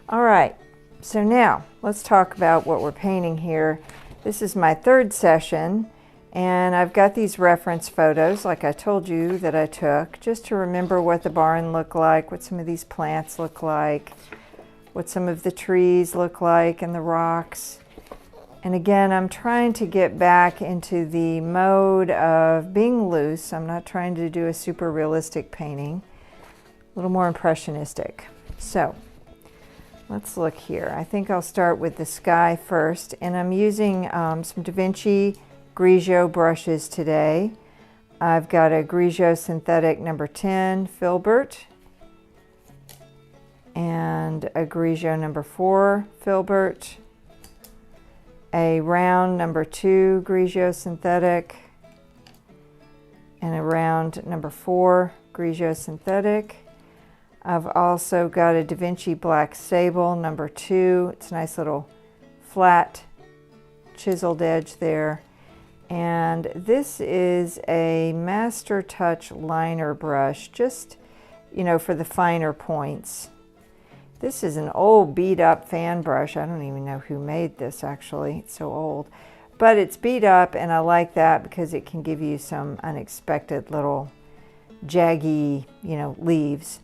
All right, so now let's talk about what we're painting here. This is my third session, And I've got these reference photos, like I told you, that I took, just to remember what the barn looked like, what some of these plants look like, what some of the trees look like, and the rocks. And again, I'm trying to get back into the mode of being loose. I'm not trying to do a super realistic painting, a little more impressionistic. So let's look here. I think I'll start with the sky first, and I'm using some Da Vinci Grigio brushes today. I've got a Grigio Synthetic number 10 Filbert and a Grigio number 4 Filbert, a round number 2 Grigio Synthetic, and a round number 4 Grigio Synthetic. I've also got a Da Vinci Black Sable number 2. It's a nice little flat chiseled edge there. And this is a Master Touch liner brush, just, you know, for the finer points. This is an old beat up fan brush. I don't even know who made this actually, it's so old. But it's beat up, and I like that because it can give you some unexpected little jaggy, you know, leaves.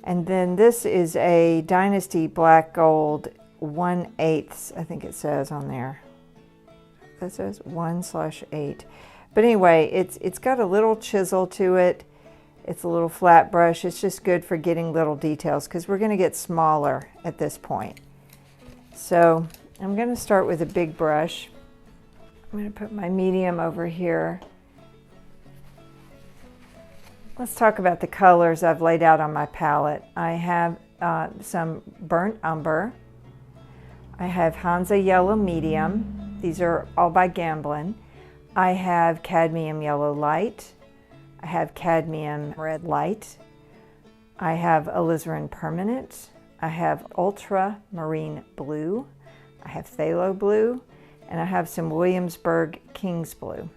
And then this is a Dynasty Black Gold 1/8, I think it says on there. That says 1/8. But anyway, it's got a little chisel to it. It's a little flat brush. It's just good for getting little details because we're going to get smaller at this point. So I'm going to start with a big brush. I'm going to put my medium over here. Let's talk about the colors I've laid out on my palette. I have some burnt umber. I have Hansa Yellow Medium. These are all by Gamblin. I have Cadmium Yellow Light. I have Cadmium Red Light. I have Alizarin Permanent. I have Ultramarine Blue. I have Phthalo Blue. And I have some Williamsburg King's Blue.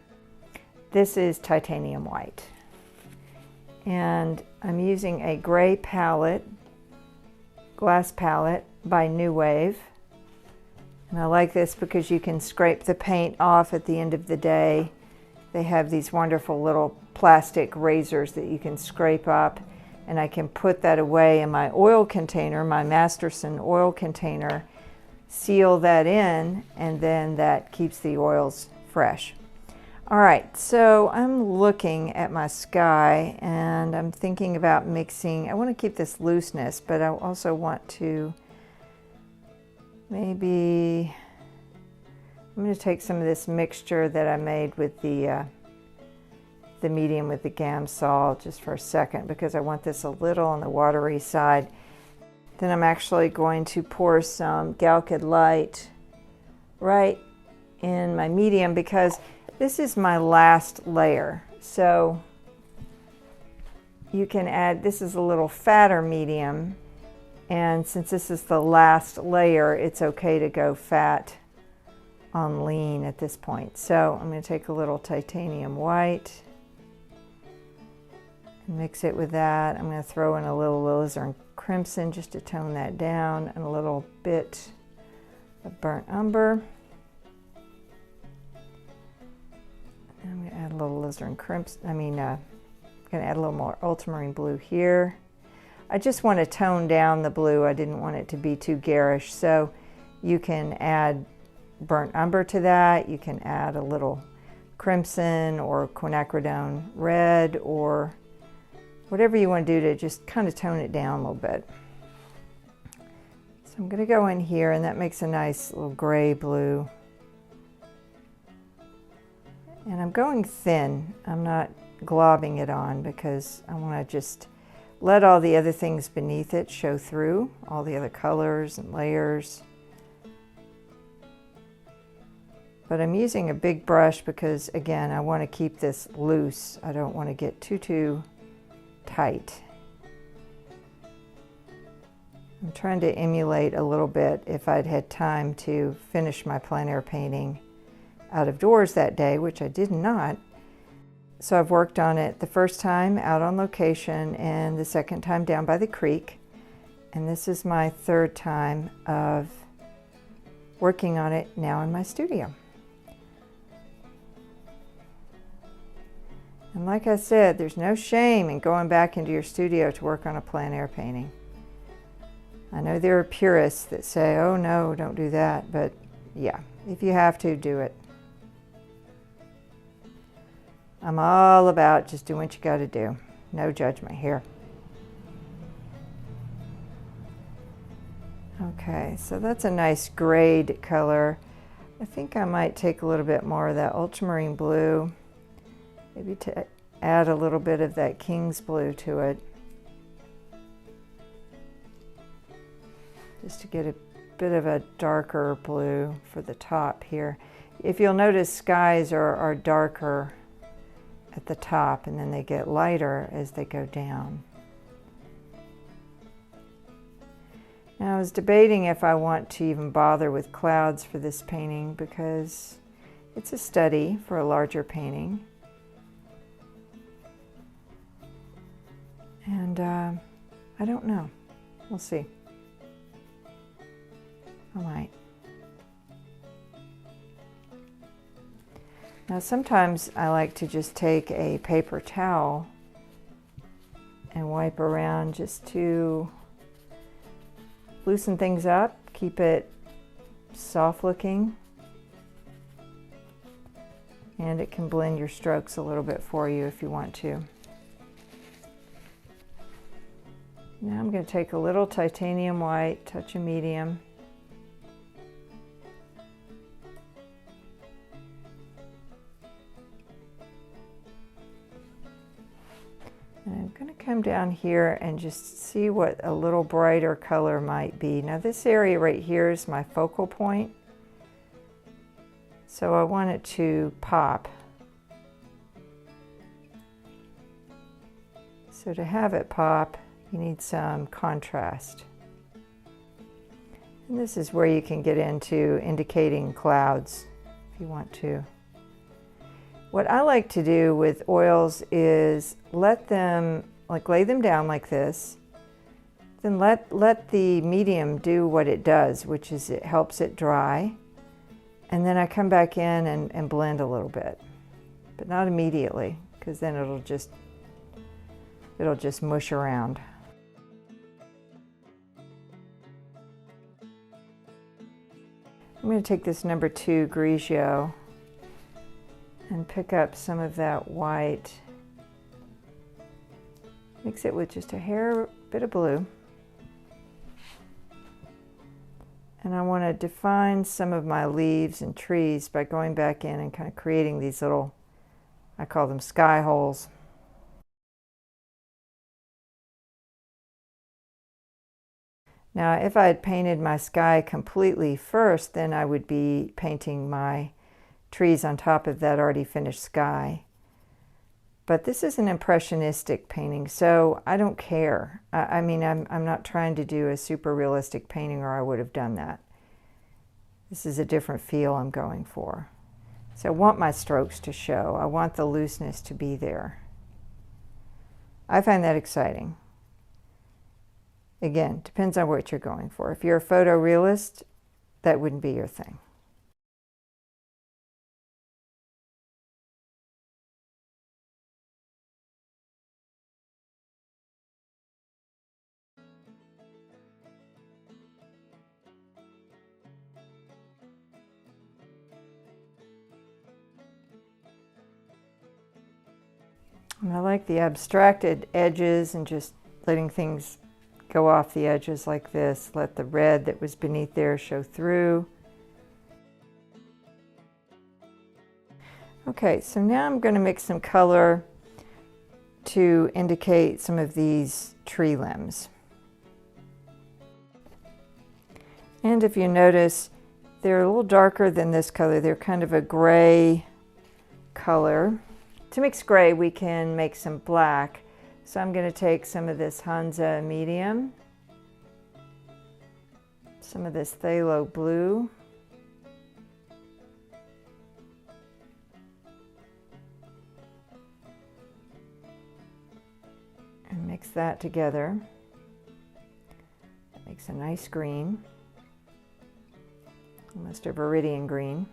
This is Titanium White. And I'm using a gray palette, glass palette by New Wave. And I like this because you can scrape the paint off at the end of the day. They have these wonderful little plastic razors that you can scrape up, and I can put that away in my oil container, my Masterson oil container, seal that in, and then that keeps the oils fresh. All right, so I'm looking at my sky and I'm thinking about mixing. I want to keep this looseness, but I also want to maybe, I'm going to take some of this mixture that I made with the medium with the Gamsol just for a second, because I want this a little on the watery side. Then I'm actually going to pour some Galkyd Lite right in my medium, because this is my last layer. So you can add, this is a little fatter medium, and since this is the last layer, it's okay to go fat on lean at this point. So I'm going to take a little titanium white and mix it with that. I'm going to throw in a little alizarin crimson just to tone that down, and a little bit of burnt umber. I'm going to add a little alizarin crimson, I'm going to add a little more ultramarine blue here. I just want to tone down the blue. I didn't want it to be too garish, so you can add burnt umber to that. You can add a little crimson or quinacridone red or whatever you want to do to just kind of tone it down a little bit. So I'm going to go in here, and that makes a nice little gray blue. And I'm going thin. I'm not globbing it on because I want to just let all the other things beneath it show through, all the other colors and layers. But I'm using a big brush because, again, I want to keep this loose. I don't want to get too tight. I'm trying to emulate a little bit if I'd had time to finish my plein air painting out of doors that day, which I did not. So I've worked on it the first time out on location and the second time down by the creek. And this is my third time of working on it now in my studio. And like I said, there's no shame in going back into your studio to work on a plein air painting. I know there are purists that say, oh no, don't do that, but yeah, if you have to, do it. I'm all about just doing what you got to do. No judgment here. Okay, so that's a nice grayed color. I think I might take a little bit more of that ultramarine blue, maybe to add a little bit of that king's blue to it, just to get a bit of a darker blue for the top here. If you'll notice, skies are darker at the top and then they get lighter as they go down. Now I was debating if I want to even bother with clouds for this painting because it's a study for a larger painting. And I don't know. We'll see. I might. Now sometimes I like to just take a paper towel and wipe around just to loosen things up, keep it soft looking, and it can blend your strokes a little bit for you if you want to. Now I'm going to take a little titanium white, touch of medium, and I'm going to come down here and just see what a little brighter color might be. Now this area right here is my focal point, so I want it to pop. So to have it pop, you need some contrast. And this is where you can get into indicating clouds if you want to. What I like to do with oils is let them, lay them down like this, then let the medium do what it does, which is it helps it dry, and then I come back in and blend a little bit, but not immediately, because then it'll just mush around. I'm going to take this number 2 Grigio and pick up some of that white, mix it with just a hair bit of blue, and I want to define some of my leaves and trees by going back in and kind of creating these little, I call them sky holes. Now if I had painted my sky completely first, then I would be painting my trees on top of that already finished sky. But this is an impressionistic painting, so I don't care. I mean, I'm not trying to do a super realistic painting, or I would have done that. This is a different feel I'm going for. So I want my strokes to show. I want the looseness to be there. I find that exciting. Again, depends on what you're going for. If you're a photorealist, that wouldn't be your thing. And I like the abstracted edges and just letting things go off the edges like this. Let the red that was beneath there show through. Okay, so now I'm going to mix some color to indicate some of these tree limbs. And if you notice, they're a little darker than this color. They're kind of a gray color. To mix gray, we can make some black. So I'm going to take some of this Hansa medium, some of this phthalo blue, and mix that together. That makes a nice green, almost a viridian green.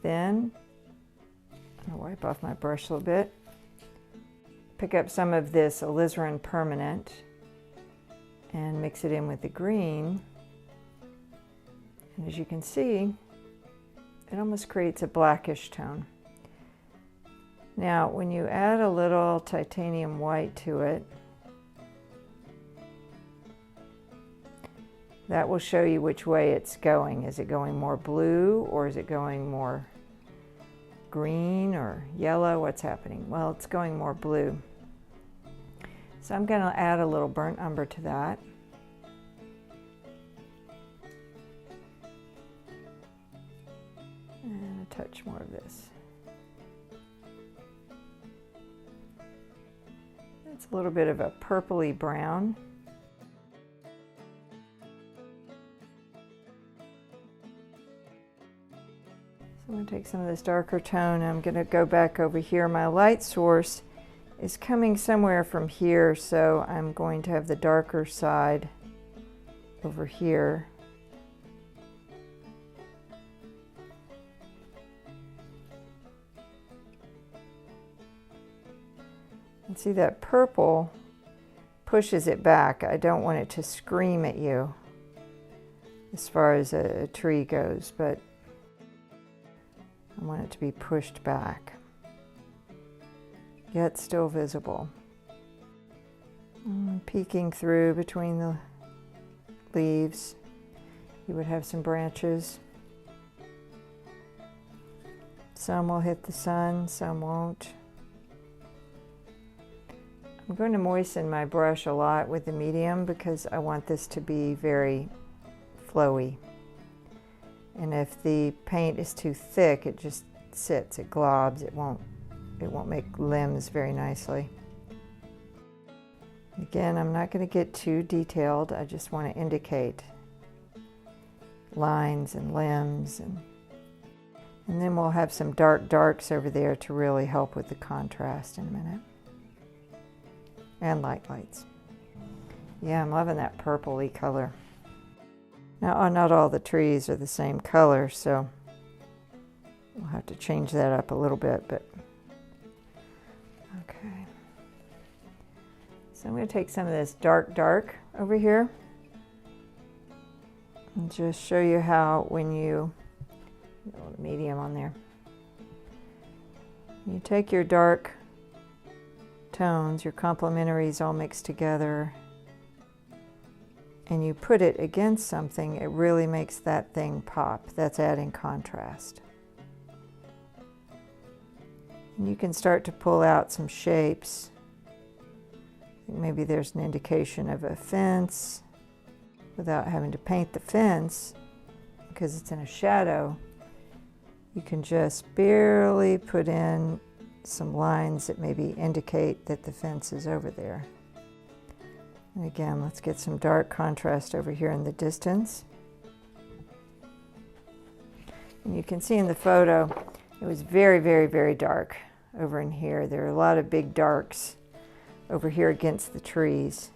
Then I'll wipe off my brush a little bit. Pick up some of this alizarin permanent and mix it in with the green. And as you can see, it almost creates a blackish tone. Now, when you add a little titanium white to it, that will show you which way it's going. Is it going more blue, or is it going more green or yellow? What's happening? Well, it's going more blue. So I'm going to add a little burnt umber to that. And a touch more of this. It's a little bit of a purpley brown. I'm going to take some of this darker tone. I'm going to go back over here. My light source is coming somewhere from here, so I'm going to have the darker side over here. And see, that purple pushes it back. I don't want it to scream at you as far as a tree goes, but I want it to be pushed back, yet still visible. Peeking through between the leaves, you would have some branches. Some will hit the sun, some won't. I'm going to moisten my brush a lot with the medium because I want this to be very flowy. And if the paint is too thick, it just sits, it globs, it won't make limbs very nicely. Again, I'm not going to get too detailed. I just want to indicate lines and limbs, and then we'll have some dark darks over there to really help with the contrast in a minute. And lights. Yeah, I'm loving that purpley color. Now, not all the trees are the same color, so we'll have to change that up a little bit, but okay. So I'm going to take some of this dark over here and just show you how when you, a little medium on there, you take your dark tones, your complementaries all mixed together, and you put it against something, it really makes that thing pop. That's adding contrast. And you can start to pull out some shapes. Maybe there's an indication of a fence without having to paint the fence because it's in a shadow. You can just barely put in some lines that maybe indicate that the fence is over there. And again, let's get some dark contrast over here in the distance. And you can see in the photo, it was very dark over in here. There are a lot of big darks over here against the trees.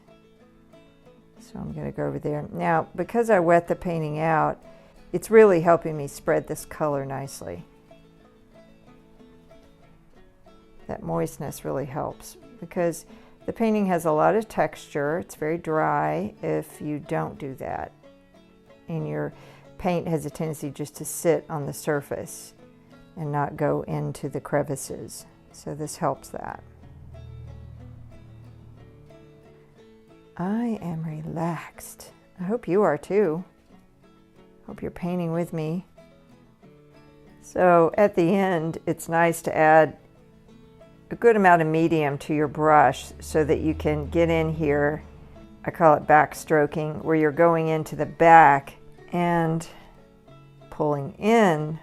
So I'm going to go over there. Now, because I wet the painting out, it's really helping me spread this color nicely. That moistness really helps because the painting has a lot of texture. It's very dry if you don't do that. And your paint has a tendency just to sit on the surface and not go into the crevices. So this helps that. I am relaxed. I hope you are too. Hope you're painting with me. So at the end, it's nice to add a good amount of medium to your brush so that you can get in here, I call it backstroking, where you're going into the back and pulling in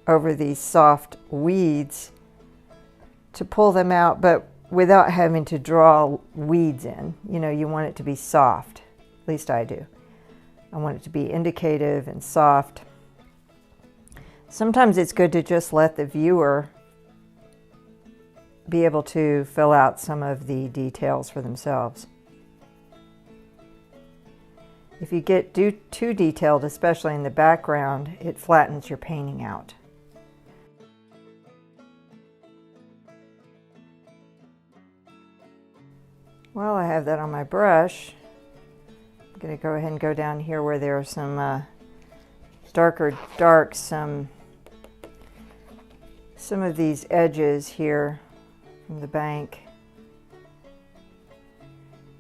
over these soft weeds to pull them out, but without having to draw weeds in. You know, you want it to be soft, at least I do. I want it to be indicative and soft. Sometimes it's good to just let the viewer be able to fill out some of the details for themselves. If you get too detailed, especially in the background, it flattens your painting out. While I have that on my brush, I'm going to go ahead and go down here where there are some darker darks, some of these edges here from the bank.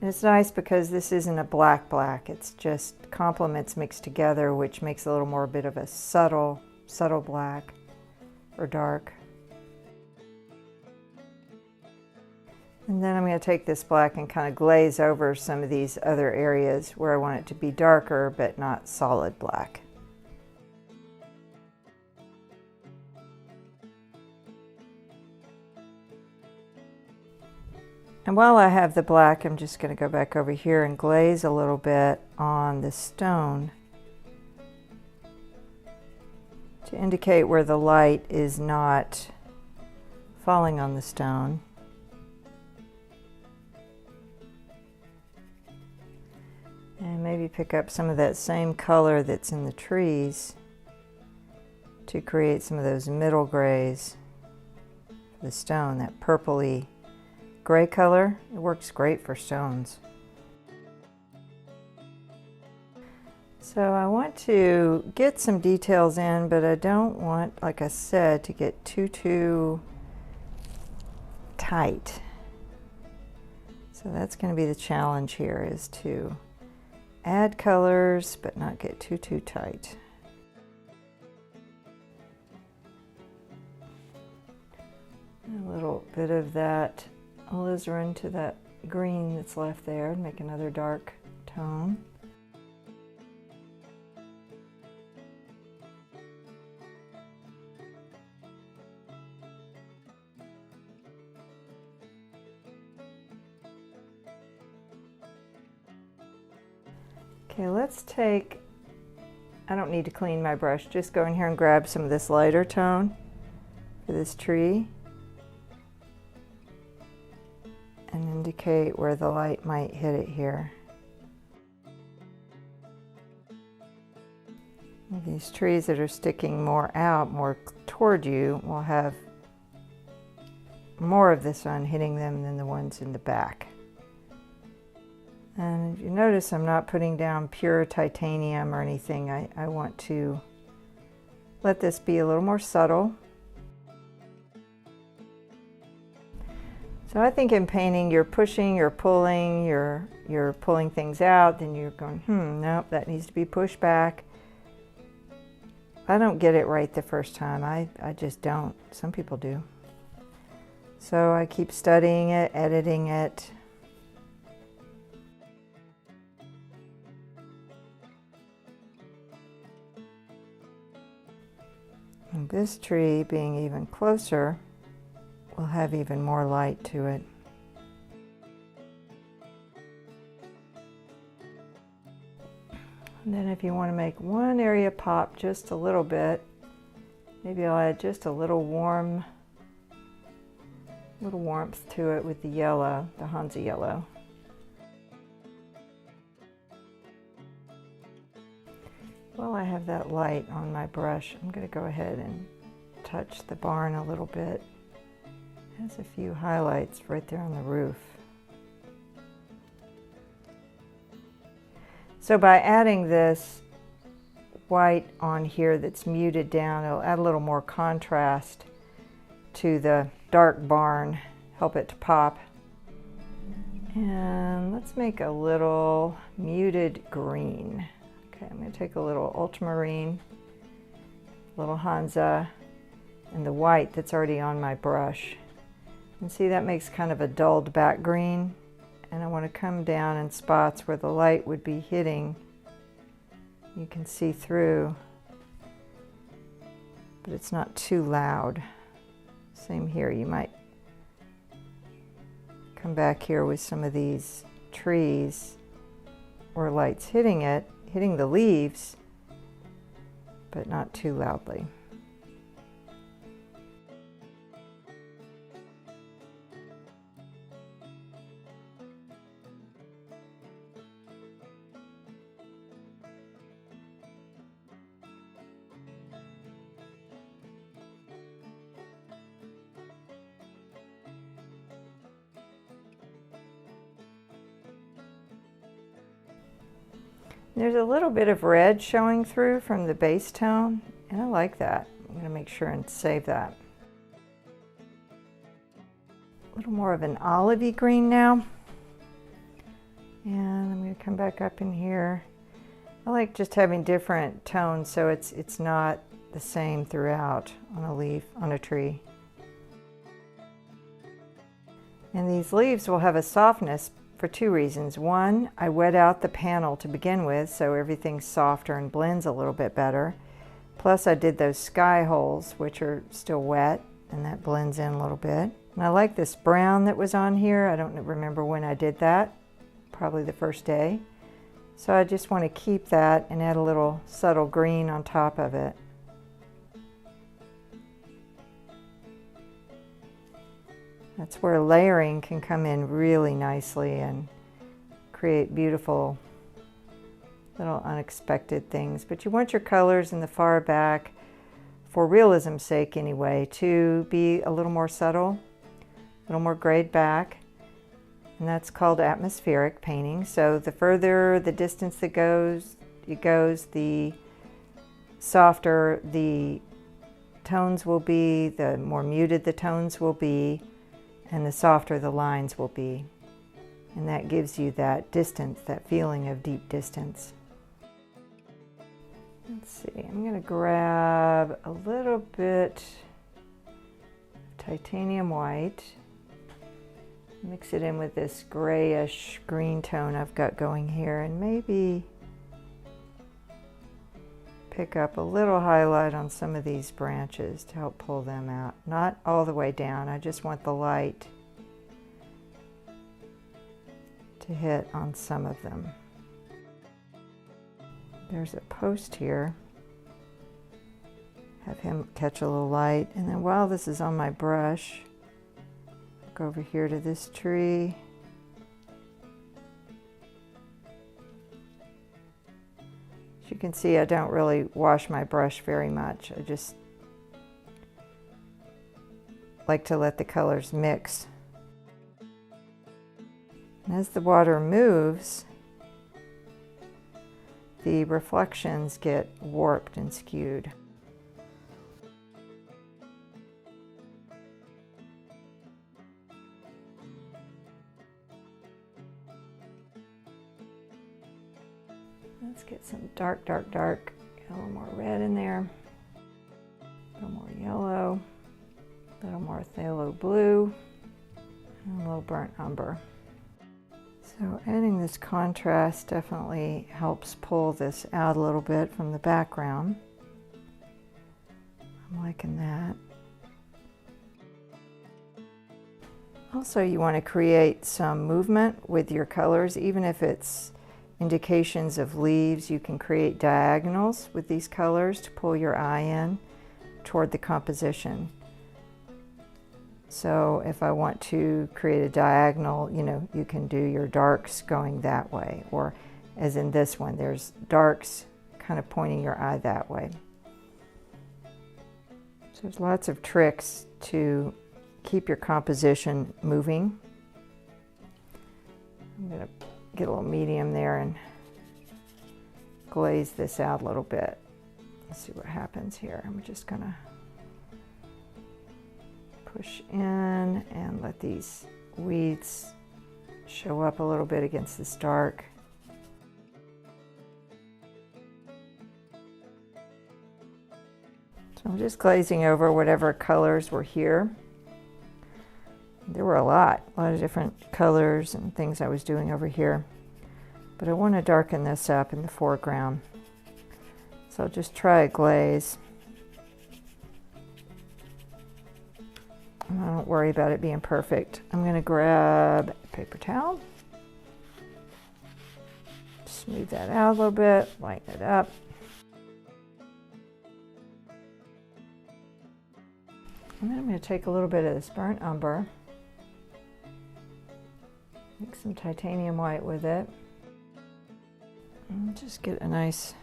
And it's nice because this isn't a black, it's just complements mixed together, which makes a little more a bit of a subtle black or dark. And then I'm going to take this black and kind of glaze over some of these other areas where I want it to be darker but not solid black. And while I have the black, I'm just going to go back over here and glaze a little bit on the stone to indicate where the light is not falling on the stone. And maybe pick up some of that same color that's in the trees to create some of those middle grays for the stone, that purpley gray color. It works great for stones. So I want to get some details in, but I don't want, like I said, to get too tight. So that's going to be the challenge here, is to add colors but not get too tight. A little bit of that alizarin to that green that's left there, make another dark tone. Okay, let's take, I don't need to clean my brush, just go in here and grab some of this lighter tone for this tree and indicate where the light might hit it here. These trees that are sticking more out, more toward you, will have more of the sun hitting them than the ones in the back. And you notice I'm not putting down pure titanium or anything. I want to let this be a little more subtle. So I think in painting, you're pushing, you're pulling, you're pulling things out, then you're going, nope, that needs to be pushed back. I don't get it right the first time. I just don't. Some people do. So I keep studying it, editing it. And this tree, being even closer, will have even more light to it. And then if you want to make one area pop just a little bit, maybe I'll add just a little warmth to it with the yellow, the Hansa yellow. While I have that light on my brush, I'm going to go ahead and touch the barn a little bit. It has a few highlights right there on the roof. So by adding this white on here that's muted down, it'll add a little more contrast to the dark barn, help it to pop. And let's make a little muted green. Okay, I'm going to take a little ultramarine, a little Hansa, and the white that's already on my brush. And see, that makes kind of a dulled back green. And I want to come down in spots where the light would be hitting. You can see through, but it's not too loud. Same here, you might come back here with some of these trees where light's hitting it, hitting the leaves, but not too loudly. There's a little bit of red showing through from the base tone, and I like that. I'm going to make sure and save that. A little more of an olivey green now. And I'm going to come back up in here. I like just having different tones so it's not the same throughout on a leaf, on a tree. And these leaves will have a softness for two reasons. One, I wet out the panel to begin with, so everything's softer and blends a little bit better. Plus I did those sky holes, which are still wet, and that blends in a little bit. And I like this brown that was on here. I don't remember when I did that, probably the first day. So I just want to keep that and add a little subtle green on top of it. That's where layering can come in really nicely and create beautiful little unexpected things. But you want your colors in the far back, for realism's sake anyway, to be a little more subtle, a little more grayed back. And that's called atmospheric painting. So the further the distance that it goes, the softer the tones will be, the more muted the tones will be, and the softer the lines will be. And that gives you that distance, that feeling of deep distance. Let's see, I'm going to grab a little bit of titanium white, mix it in with this grayish green tone I've got going here, and maybe pick up a little highlight on some of these branches to help pull them out. Not all the way down, I just want the light to hit on some of them. There's a post here. Have him catch a little light, and then while this is on my brush, go over here to this tree. As you can see, I don't really wash my brush very much. I just like to let the colors mix. And as the water moves, the reflections get warped and skewed. Let's get some dark, dark, dark. Get a little more red in there. A little more yellow. A little more phthalo blue. And a little burnt umber. So adding this contrast definitely helps pull this out a little bit from the background. I'm liking that. Also, you want to create some movement with your colors, even if it's indications of leaves. You can create diagonals with these colors to pull your eye in toward the composition. So if I want to create a diagonal, you can do your darks going that way, or as in this one, there's darks kind of pointing your eye that way. So there's lots of tricks to keep your composition moving. I'm going to get a little medium there and glaze this out a little bit. Let's see what happens here. I'm just going to push in and let these weeds show up a little bit against this dark. So I'm just glazing over whatever colors were here. There were a lot of different colors and things I was doing over here. But I want to darken this up in the foreground. So I'll just try a glaze. And I don't worry about it being perfect. I'm going to grab a paper towel. Smooth that out a little bit, lighten it up. And then I'm going to take a little bit of this burnt umber. Mix some titanium white with it. And just get a nice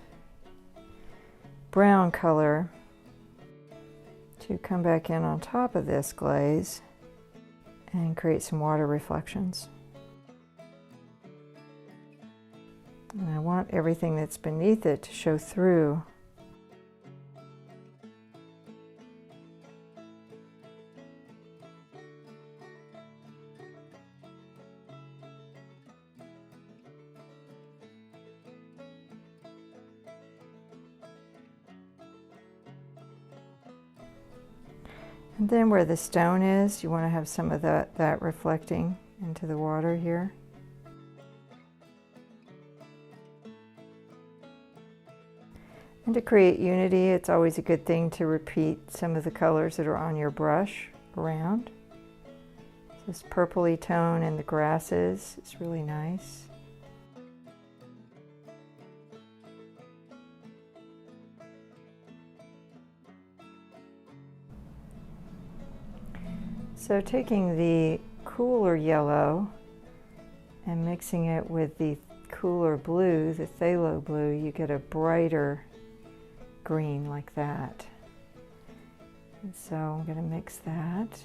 brown color to come back in on top of this glaze and create some water reflections. And I want everything that's beneath it to show through. And then where the stone is, you want to have some of that reflecting into the water here. And to create unity, it's always a good thing to repeat some of the colors that are on your brush around. This purpley tone in the grasses is really nice. So taking the cooler yellow and mixing it with the cooler blue, the phthalo blue, you get a brighter green like that. And so I'm going to mix that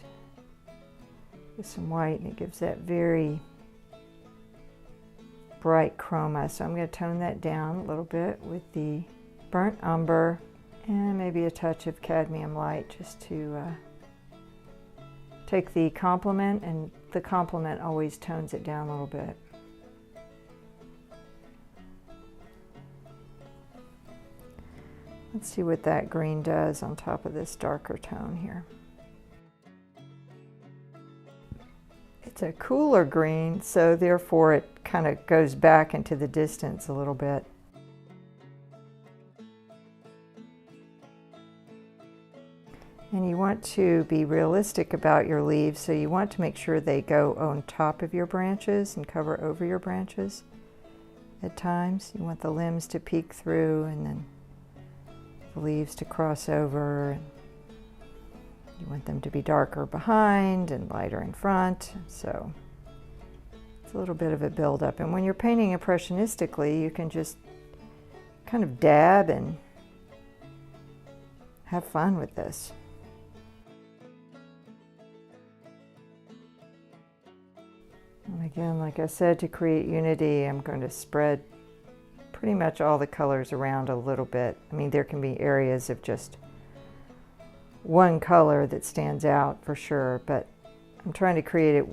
with some white, and it gives that very bright chroma. So I'm going to tone that down a little bit with the burnt umber and maybe a touch of cadmium light, just to take the complement, and the complement always tones it down a little bit. Let's see what that green does on top of this darker tone here. It's a cooler green, so therefore it kind of goes back into the distance a little bit. And you want to be realistic about your leaves, so you want to make sure they go on top of your branches and cover over your branches at times. You want the limbs to peek through and then the leaves to cross over. You want them to be darker behind and lighter in front, so it's a little bit of a build-up. And when you're painting impressionistically, you can just kind of dab and have fun with this. And again, like I said, to create unity, I'm going to spread pretty much all the colors around a little bit. I mean, there can be areas of just one color that stands out for sure, but I'm trying to create it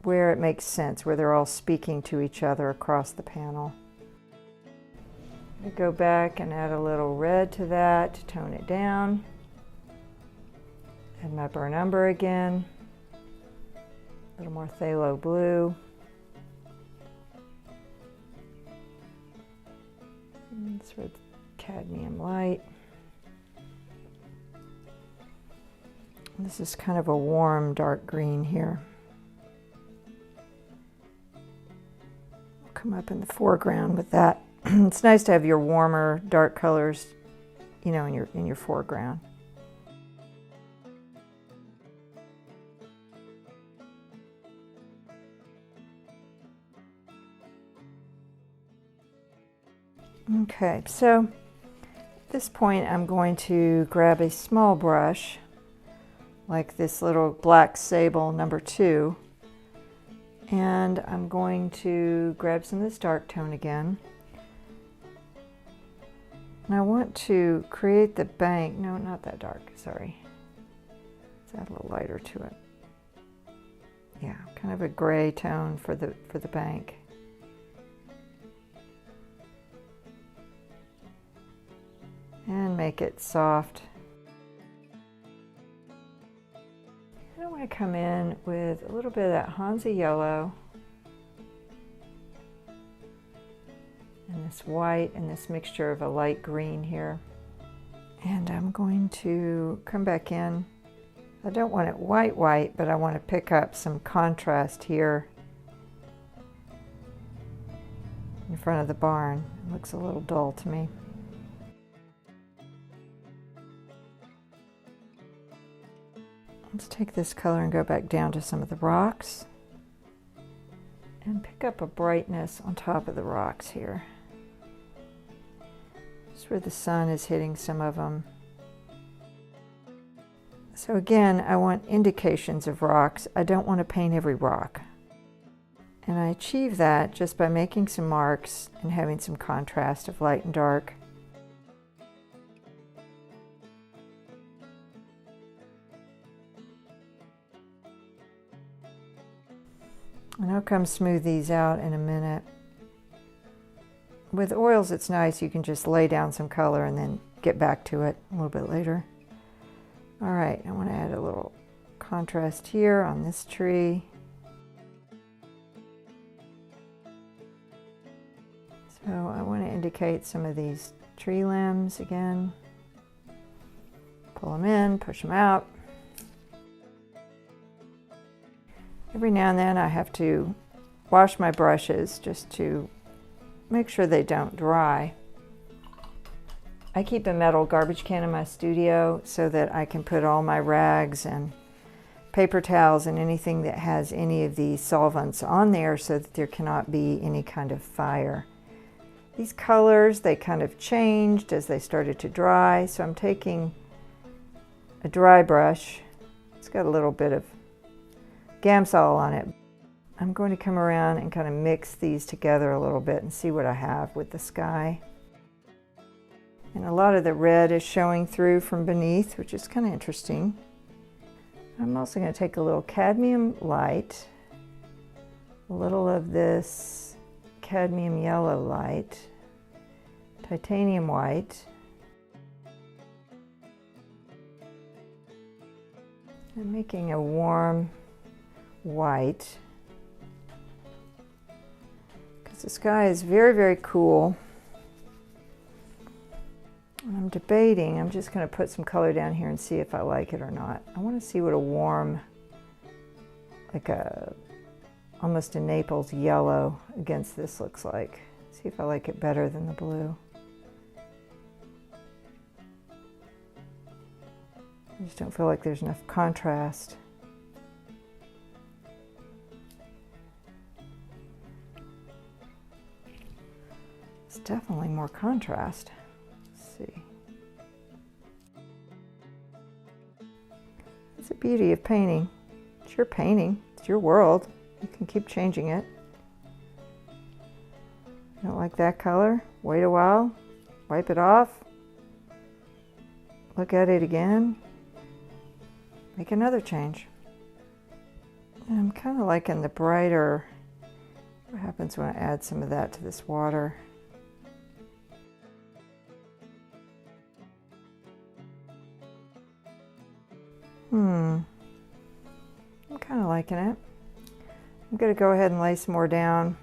where it makes sense, where they're all speaking to each other across the panel. I go back and add a little red to that to tone it down. Add my burnt umber again. A little more phthalo blue. And it's with cadmium light. This is kind of a warm dark green here. I'll come up in the foreground with that. It's nice to have your warmer dark colors, you know, in your foreground. Okay, so at this point I'm going to grab a small brush like this little black sable number 2, and I'm going to grab some of this dark tone again. And I want to create the bank. No, not that dark, sorry. Let's add a little lighter to it. Yeah, kind of a gray tone for the bank. And make it soft. I want to come in with a little bit of that Hansa yellow and this white and this mixture of a light green here. And I'm going to come back in. I don't want it white, but I want to pick up some contrast here in front of the barn. It looks a little dull to me. Let's take this color and go back down to some of the rocks and pick up a brightness on top of the rocks here. Just where the sun is hitting some of them. So again, I want indications of rocks. I don't want to paint every rock. And I achieve that just by making some marks and having some contrast of light and dark. And I'll come smooth these out in a minute. With oils, it's nice. You can just lay down some color and then get back to it a little bit later. All right, I want to add a little contrast here on this tree. So I want to indicate some of these tree limbs again. Pull them in, push them out. Every now and then I have to wash my brushes just to make sure they don't dry. I keep a metal garbage can in my studio so that I can put all my rags and paper towels and anything that has any of these solvents on there so that there cannot be any kind of fire. These colors, they kind of changed as they started to dry, so I'm taking a dry brush. It's got a little bit of Gamsol on it. I'm going to come around and kind of mix these together a little bit and see what I have with the sky. And a lot of the red is showing through from beneath, which is kind of interesting. I'm also going to take a little cadmium light, a little of this cadmium yellow light, titanium white, and making a warm white, because the sky is very, very cool. I'm debating, I'm just going to put some color down here and see if I like it or not. I want to see what a warm, like almost a Naples yellow against this looks like. See if I like it better than the blue. I just don't feel like there's enough contrast. It's definitely more contrast. See. That's the beauty of painting. It's your painting, it's your world. You can keep changing it. You don't like that color? Wait a while, wipe it off, look at it again, make another change. And I'm kind of liking the brighter, what happens when I add some of that to this water. I'm kind of liking it. I'm going to go ahead and lay some more down.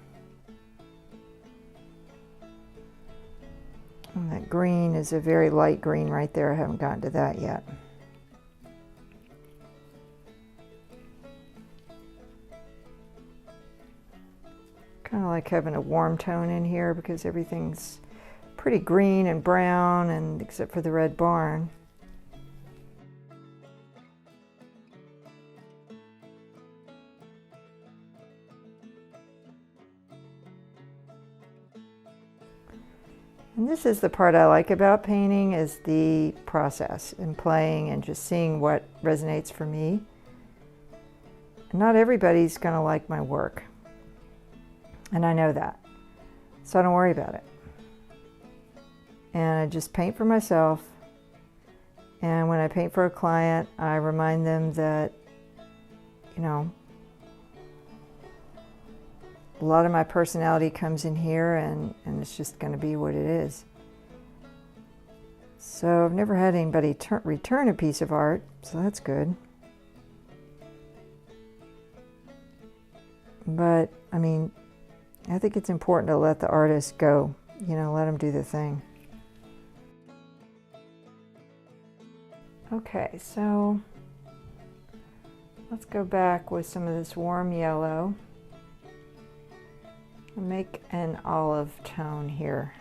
And that green is a very light green right there. I haven't gotten to that yet. Kind of like having a warm tone in here because everything's pretty green and brown, and except for the red barn. And this is the part I like about painting, is the process and playing and just seeing what resonates for me. Not everybody's going to like my work, and I know that, so I don't worry about it. And I just paint for myself, and when I paint for a client, I remind them that, you know, a lot of my personality comes in here, and it's just going to be what it is. So I've never had anybody return a piece of art, so that's good. But, I mean, I think it's important to let the artist go, you know, let them do the thing. Okay, so let's go back with some of this warm yellow. Make an olive tone here.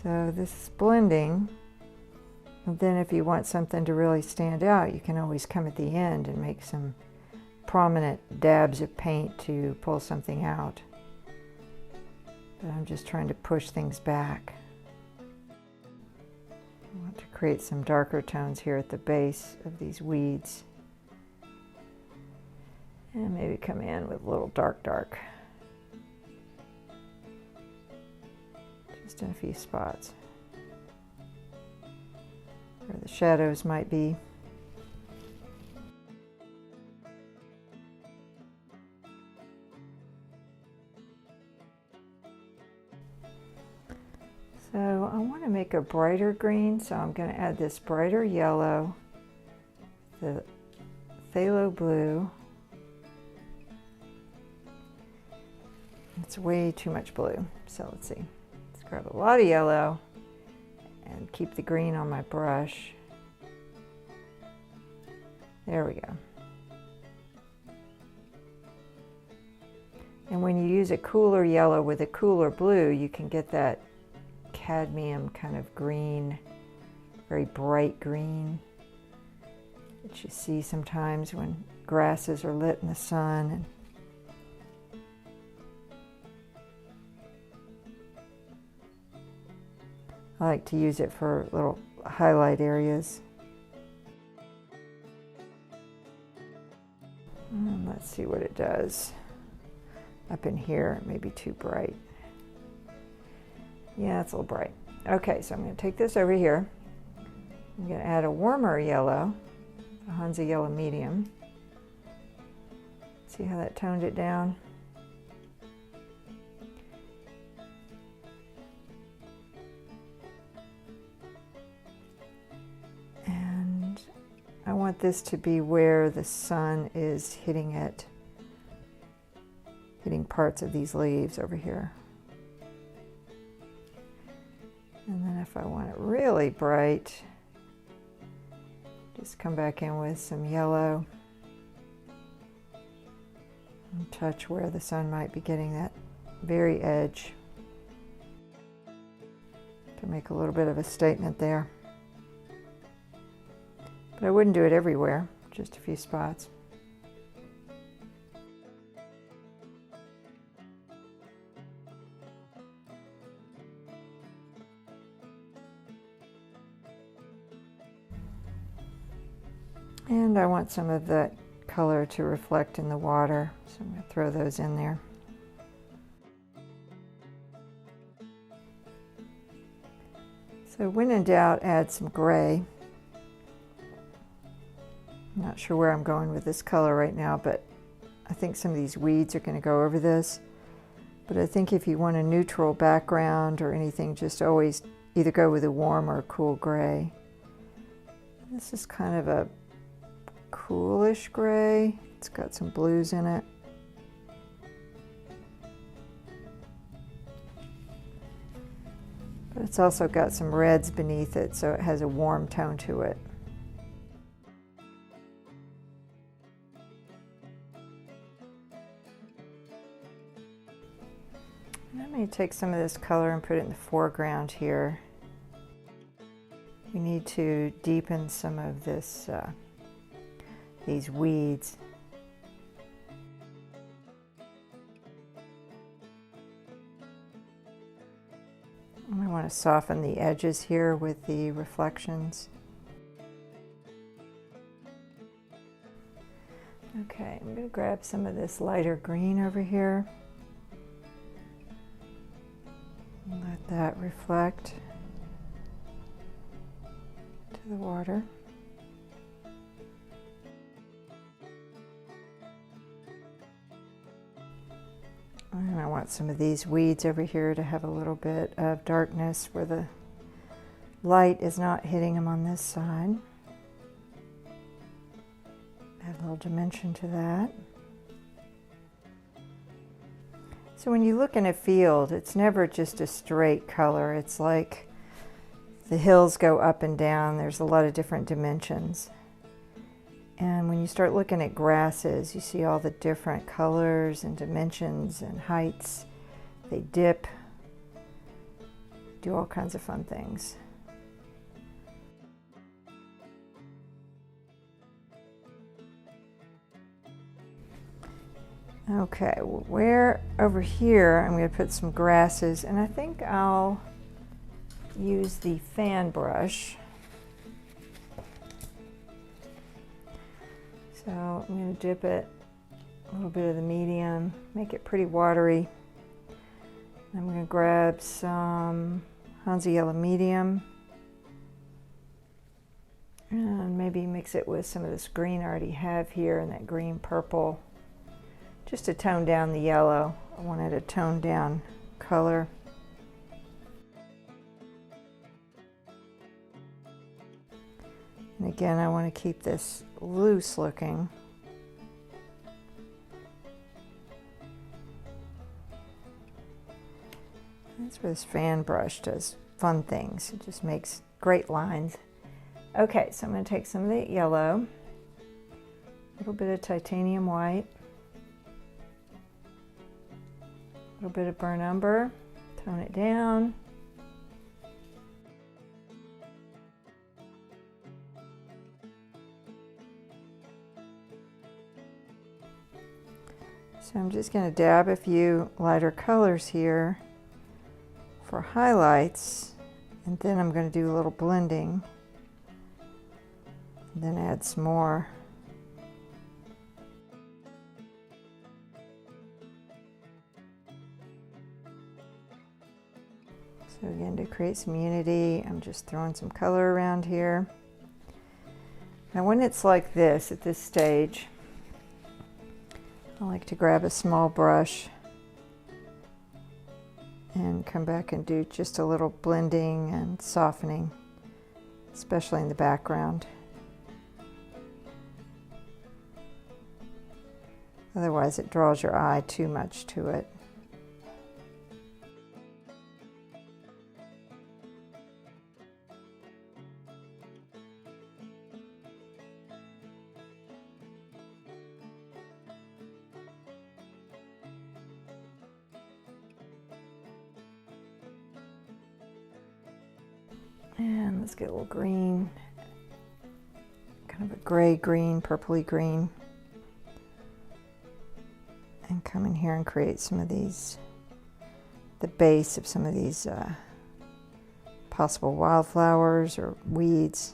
So this is blending, and then if you want something to really stand out, you can always come at the end and make some prominent dabs of paint to pull something out. But I'm just trying to push things back. I want to create some darker tones here at the base of these weeds. And maybe come in with a little dark. Just in a few spots where the shadows might be. So I want to make a brighter green, so I'm going to add this brighter yellow, the phthalo blue. It's way too much blue, so let's see. Let's grab a lot of yellow and keep the green on my brush. There we go. And when you use a cooler yellow with a cooler blue, you can get that cadmium kind of green, very bright green that you see sometimes when grasses are lit in the sun. And I like to use it for little highlight areas. And let's see what it does. Up in here, it may be too bright. Yeah, it's a little bright. Okay, so I'm going to take this over here. I'm going to add a warmer yellow, a Hansa Yellow Medium. See how that toned it down? And I want this to be where the sun is hitting it, hitting parts of these leaves over here. And then if I want it really bright, just come back in with some yellow and touch where the sun might be getting that very edge to make a little bit of a statement there. But I wouldn't do it everywhere, just a few spots. And I want some of that color to reflect in the water, so I'm going to throw those in there. So when in doubt, add some gray. I'm not sure where I'm going with this color right now, but I think some of these weeds are going to go over this. But I think if you want a neutral background or anything, just always either go with a warm or a cool gray. This is kind of a coolish gray. It's got some blues in it. But it's also got some reds beneath it, so it has a warm tone to it. And I'm going to take some of this color and put it in the foreground here. We need to deepen some of this these weeds. And I want to soften the edges here with the reflections. Okay, I'm going to grab some of this lighter green over here. And let that reflect to the water. And I want some of these weeds over here to have a little bit of darkness where the light is not hitting them on this side. Add a little dimension to that. So when you look in a field, it's never just a straight color. It's like the hills go up and down. There's a lot of different dimensions. And when you start looking at grasses, you see all the different colors and dimensions and heights. They dip, do all kinds of fun things. Okay, where over here I'm going to put some grasses, and I think I'll use the fan brush. So I'm going to dip it a little bit of the medium, make it pretty watery. I'm going to grab some Hansa Yellow Medium and maybe mix it with some of this green I already have here and that green purple, just to tone down the yellow. I wanted a toned down color. And again, I want to keep this loose looking. That's where this fan brush does fun things. It just makes great lines. Okay, so I'm going to take some of the yellow, a little bit of titanium white, a little bit of burnt umber, tone it down. So I'm just going to dab a few lighter colors here for highlights, and then I'm going to do a little blending, and then add some more. So again, to create some unity, I'm just throwing some color around here. Now when it's like this, at this stage, I like to grab a small brush and come back and do just a little blending and softening, especially in the background. Otherwise it draws your eye too much to it. And let's get a little green, kind of a gray green, purpley green. And come in here and create some of these, the base of some of these possible wildflowers or weeds.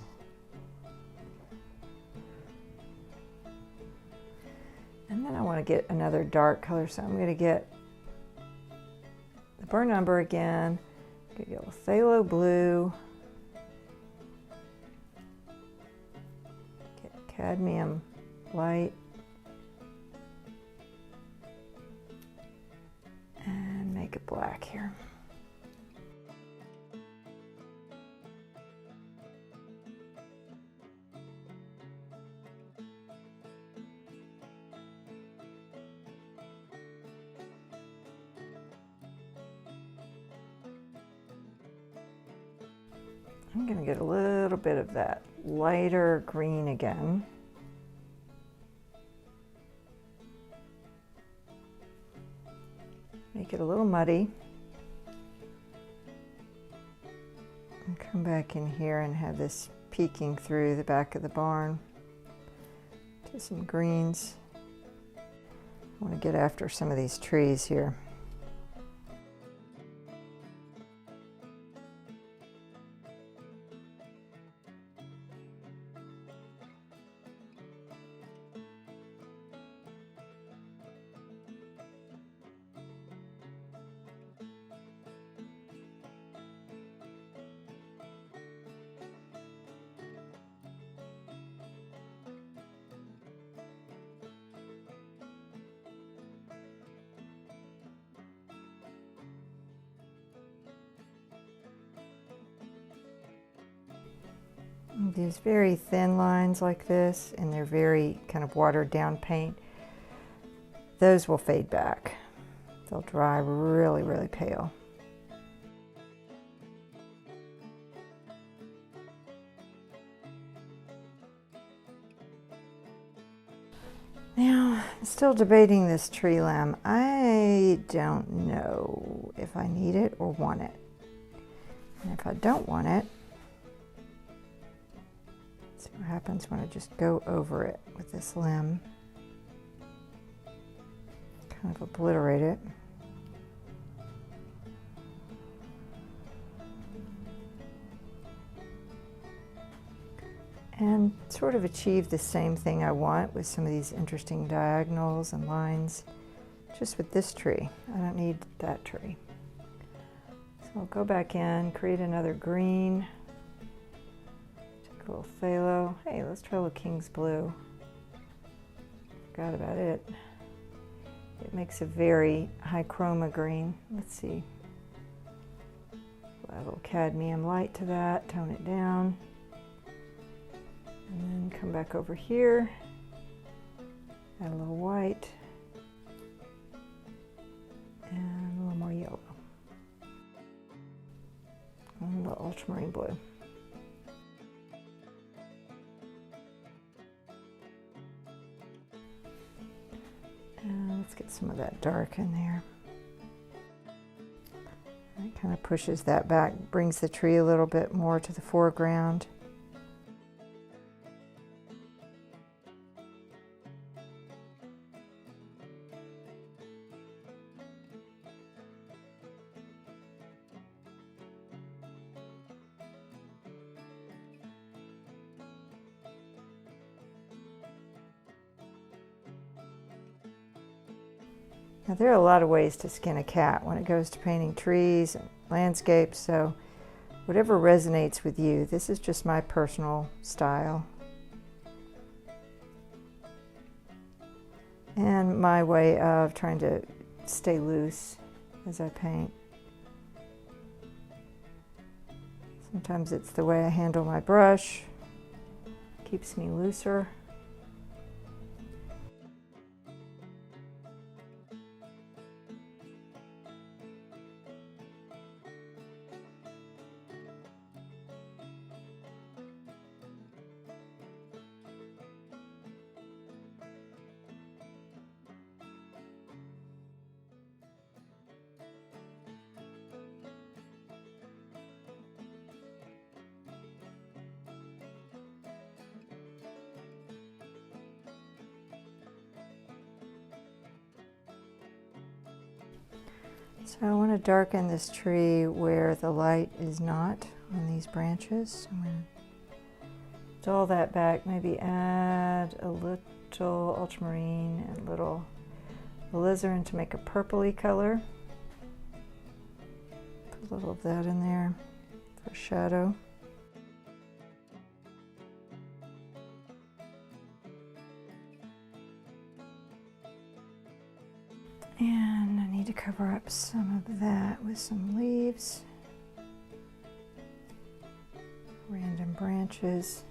And then I want to get another dark color, so I'm going to get the burnt umber again, I'm going to get a phthalo blue, get cadmium light, and make it black here. I'm going to get a little bit of that lighter green again. Make it a little muddy. And come back in here and have this peeking through the back of the barn to some greens. I want to get after some of these trees here. These very thin lines like this, and they're very kind of watered down paint, those will fade back. They'll dry really, really pale. Now, I'm still debating this tree limb. I don't know if I need it or want it. And if I don't want it, see what happens when I just go over it with this limb. kind of obliterate it. And sort of achieve the same thing I want with some of these interesting diagonals and lines, just with this tree. I don't need that tree. So I'll go back in, create another green, take a little phthalo. Hey, let's try a little King's Blue. Forgot about it. It makes a very high chroma green. Let's see. Add a little cadmium light to that, tone it down. And then come back over here, add a little white, and a little more yellow. And a little ultramarine blue. And let's get some of that dark in there. That kind of pushes that back, brings the tree a little bit more to the foreground. Now, there are a lot of ways to skin a cat when it goes to painting trees and landscapes, so whatever resonates with you. This is just my personal style and my way of trying to stay loose as I paint. Sometimes it's the way I handle my brush, keeps me looser. So I want to darken this tree where the light is not on these branches. I'm going to dull that back, maybe add a little ultramarine and a little alizarin to make a purpley color. Put a little of that in there for shadow. And I need to cover up some of that with some leaves, random branches.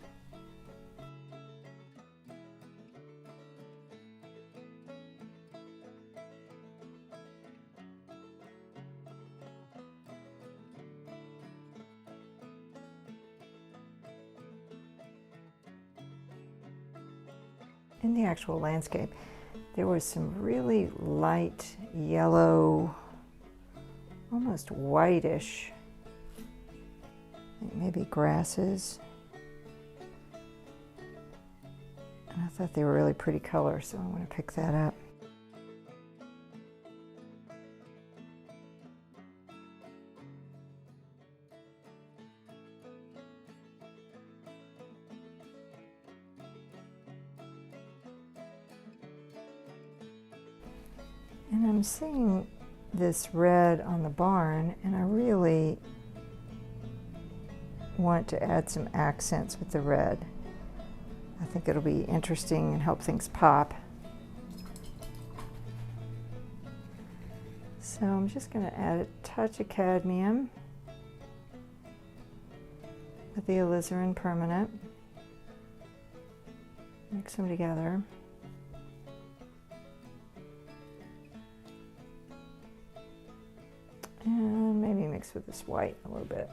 In the actual landscape, there was some really light yellow, almost whitish, I think maybe grasses. And I thought they were really pretty colors, so I want to pick that up. And I'm seeing this red on the barn, and I really want to add some accents with the red. I think it'll be interesting and help things pop. So I'm just going to add a touch of cadmium with the alizarin permanent. Mix them together. And maybe mix with this white a little bit.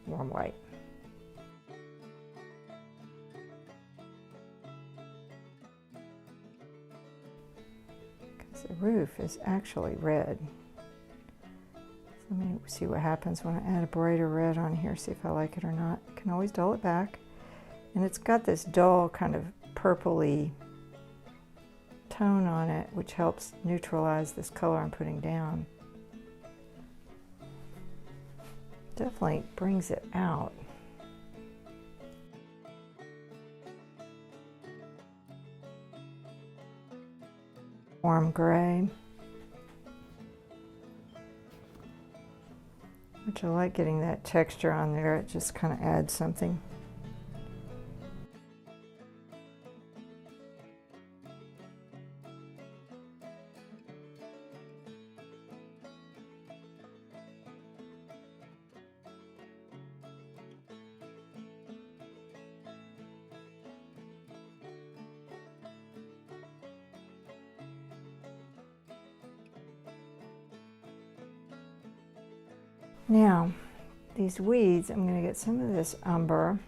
Warm white. Because the roof is actually red. So let me see what happens when I add a brighter red on here, see if I like it or not. I can always dull it back. And it's got this dull kind of purpley tone on it, which helps neutralize this color I'm putting down. Definitely brings it out. Warm gray, which I like getting that texture on there. It just kind of adds something. Now, these weeds, I'm going to get some of this umber.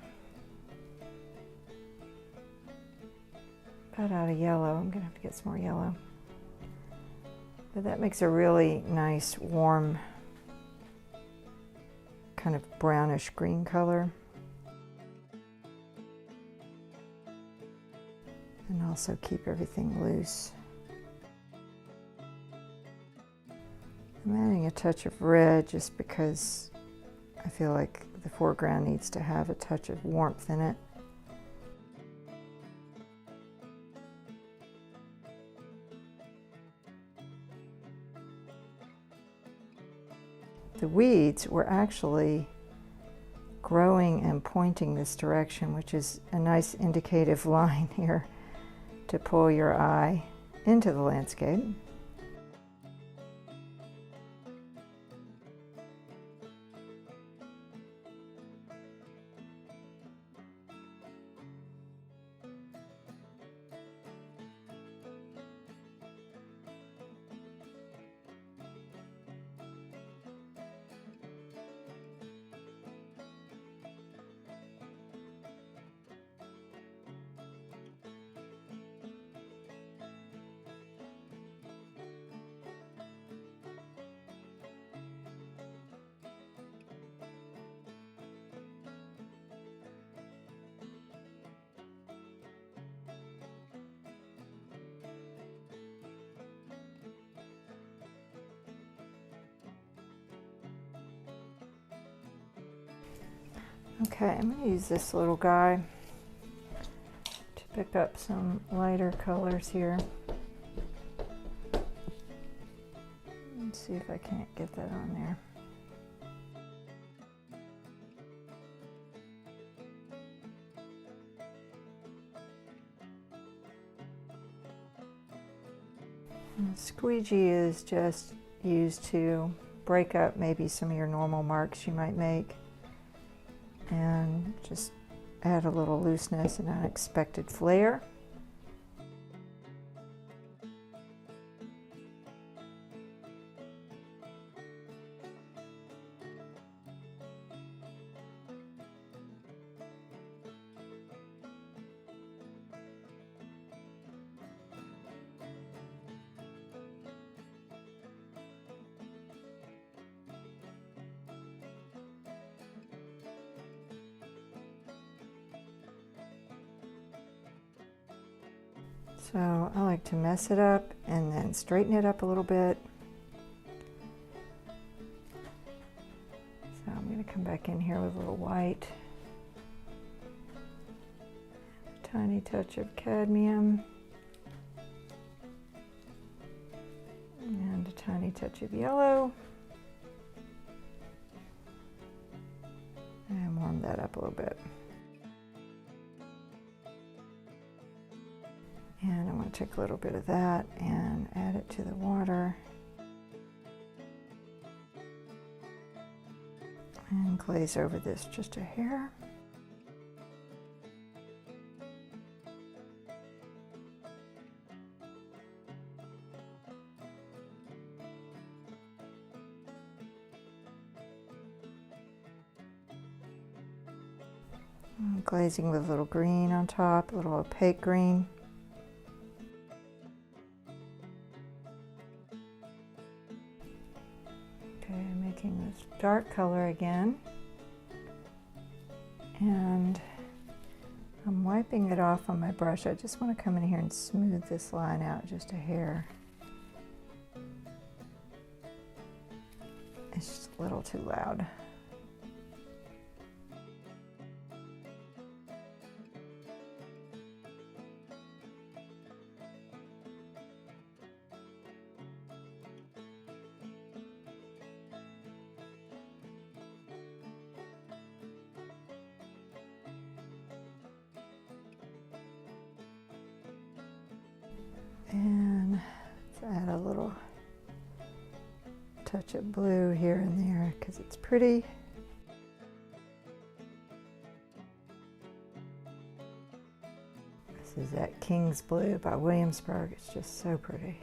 Got out of yellow. I'm going to have to get some more yellow. But that makes a really nice, warm, kind of brownish green color. And also keep everything loose. I'm adding a touch of red just because I feel like the foreground needs to have a touch of warmth in it. The weeds were actually growing and pointing this direction, which is a nice indicative line here to pull your eye into the landscape. Okay, I'm going to use this little guy to pick up some lighter colors here. Let's see if I can't get that on there. And Squeegee is just used to break up maybe some of your normal marks you might make, and just add a little looseness and unexpected flair. So I like to mess it up and then straighten it up a little bit. So I'm going to come back in here with a little white, a tiny touch of cadmium, and a tiny touch of yellow, and warm that up a little bit. And I'm going to take a little bit of that and add it to the water. And glaze over this just a hair. And glazing with a little green on top, a little opaque green. Making this dark color again, and I'm wiping it off on my brush, I just want to come in here and smooth this line out just a hair. It's just a little too loud. And let's add a little touch of blue here and there because it's pretty. This is that King's Blue by Williamsburg. It's just so pretty.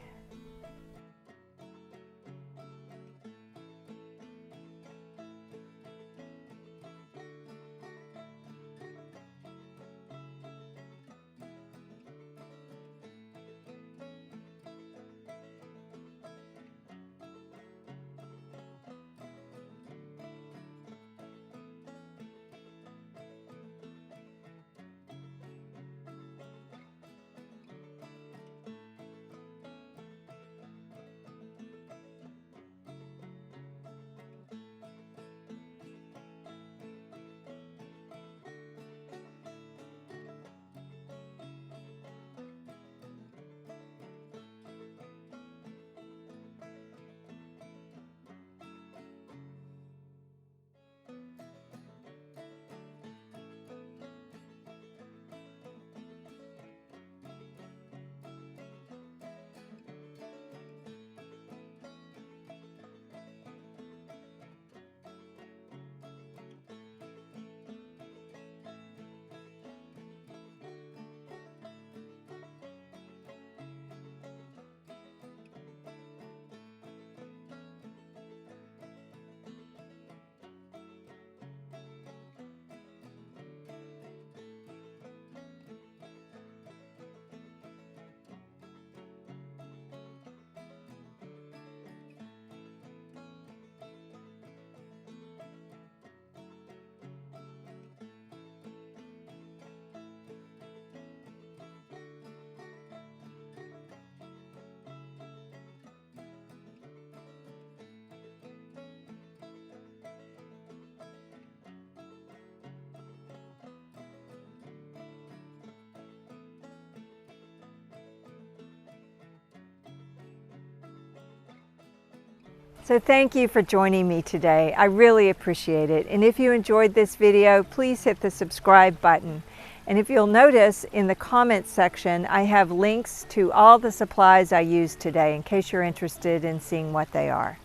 So thank you for joining me today. I really appreciate it. And if you enjoyed this video, please hit the subscribe button. And if you'll notice in the comments section, I have links to all the supplies I used today in case you're interested in seeing what they are.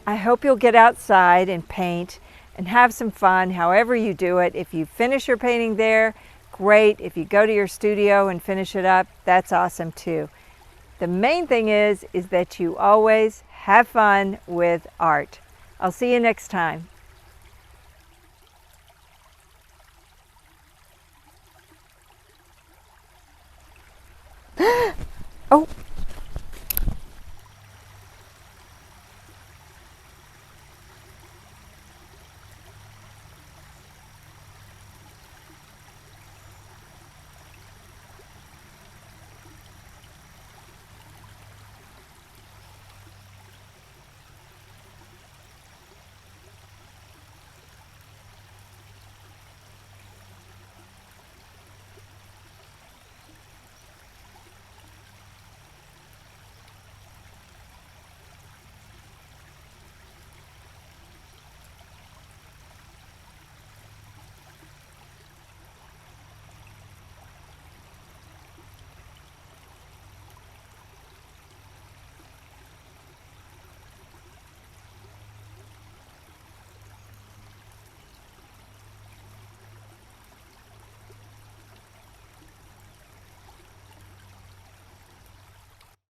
I hope you'll get outside and paint and have some fun however you do it. If you finish your painting there, great. If you go to your studio and finish it up, that's awesome too. The main thing is that you always have fun with art. I'll see you next time.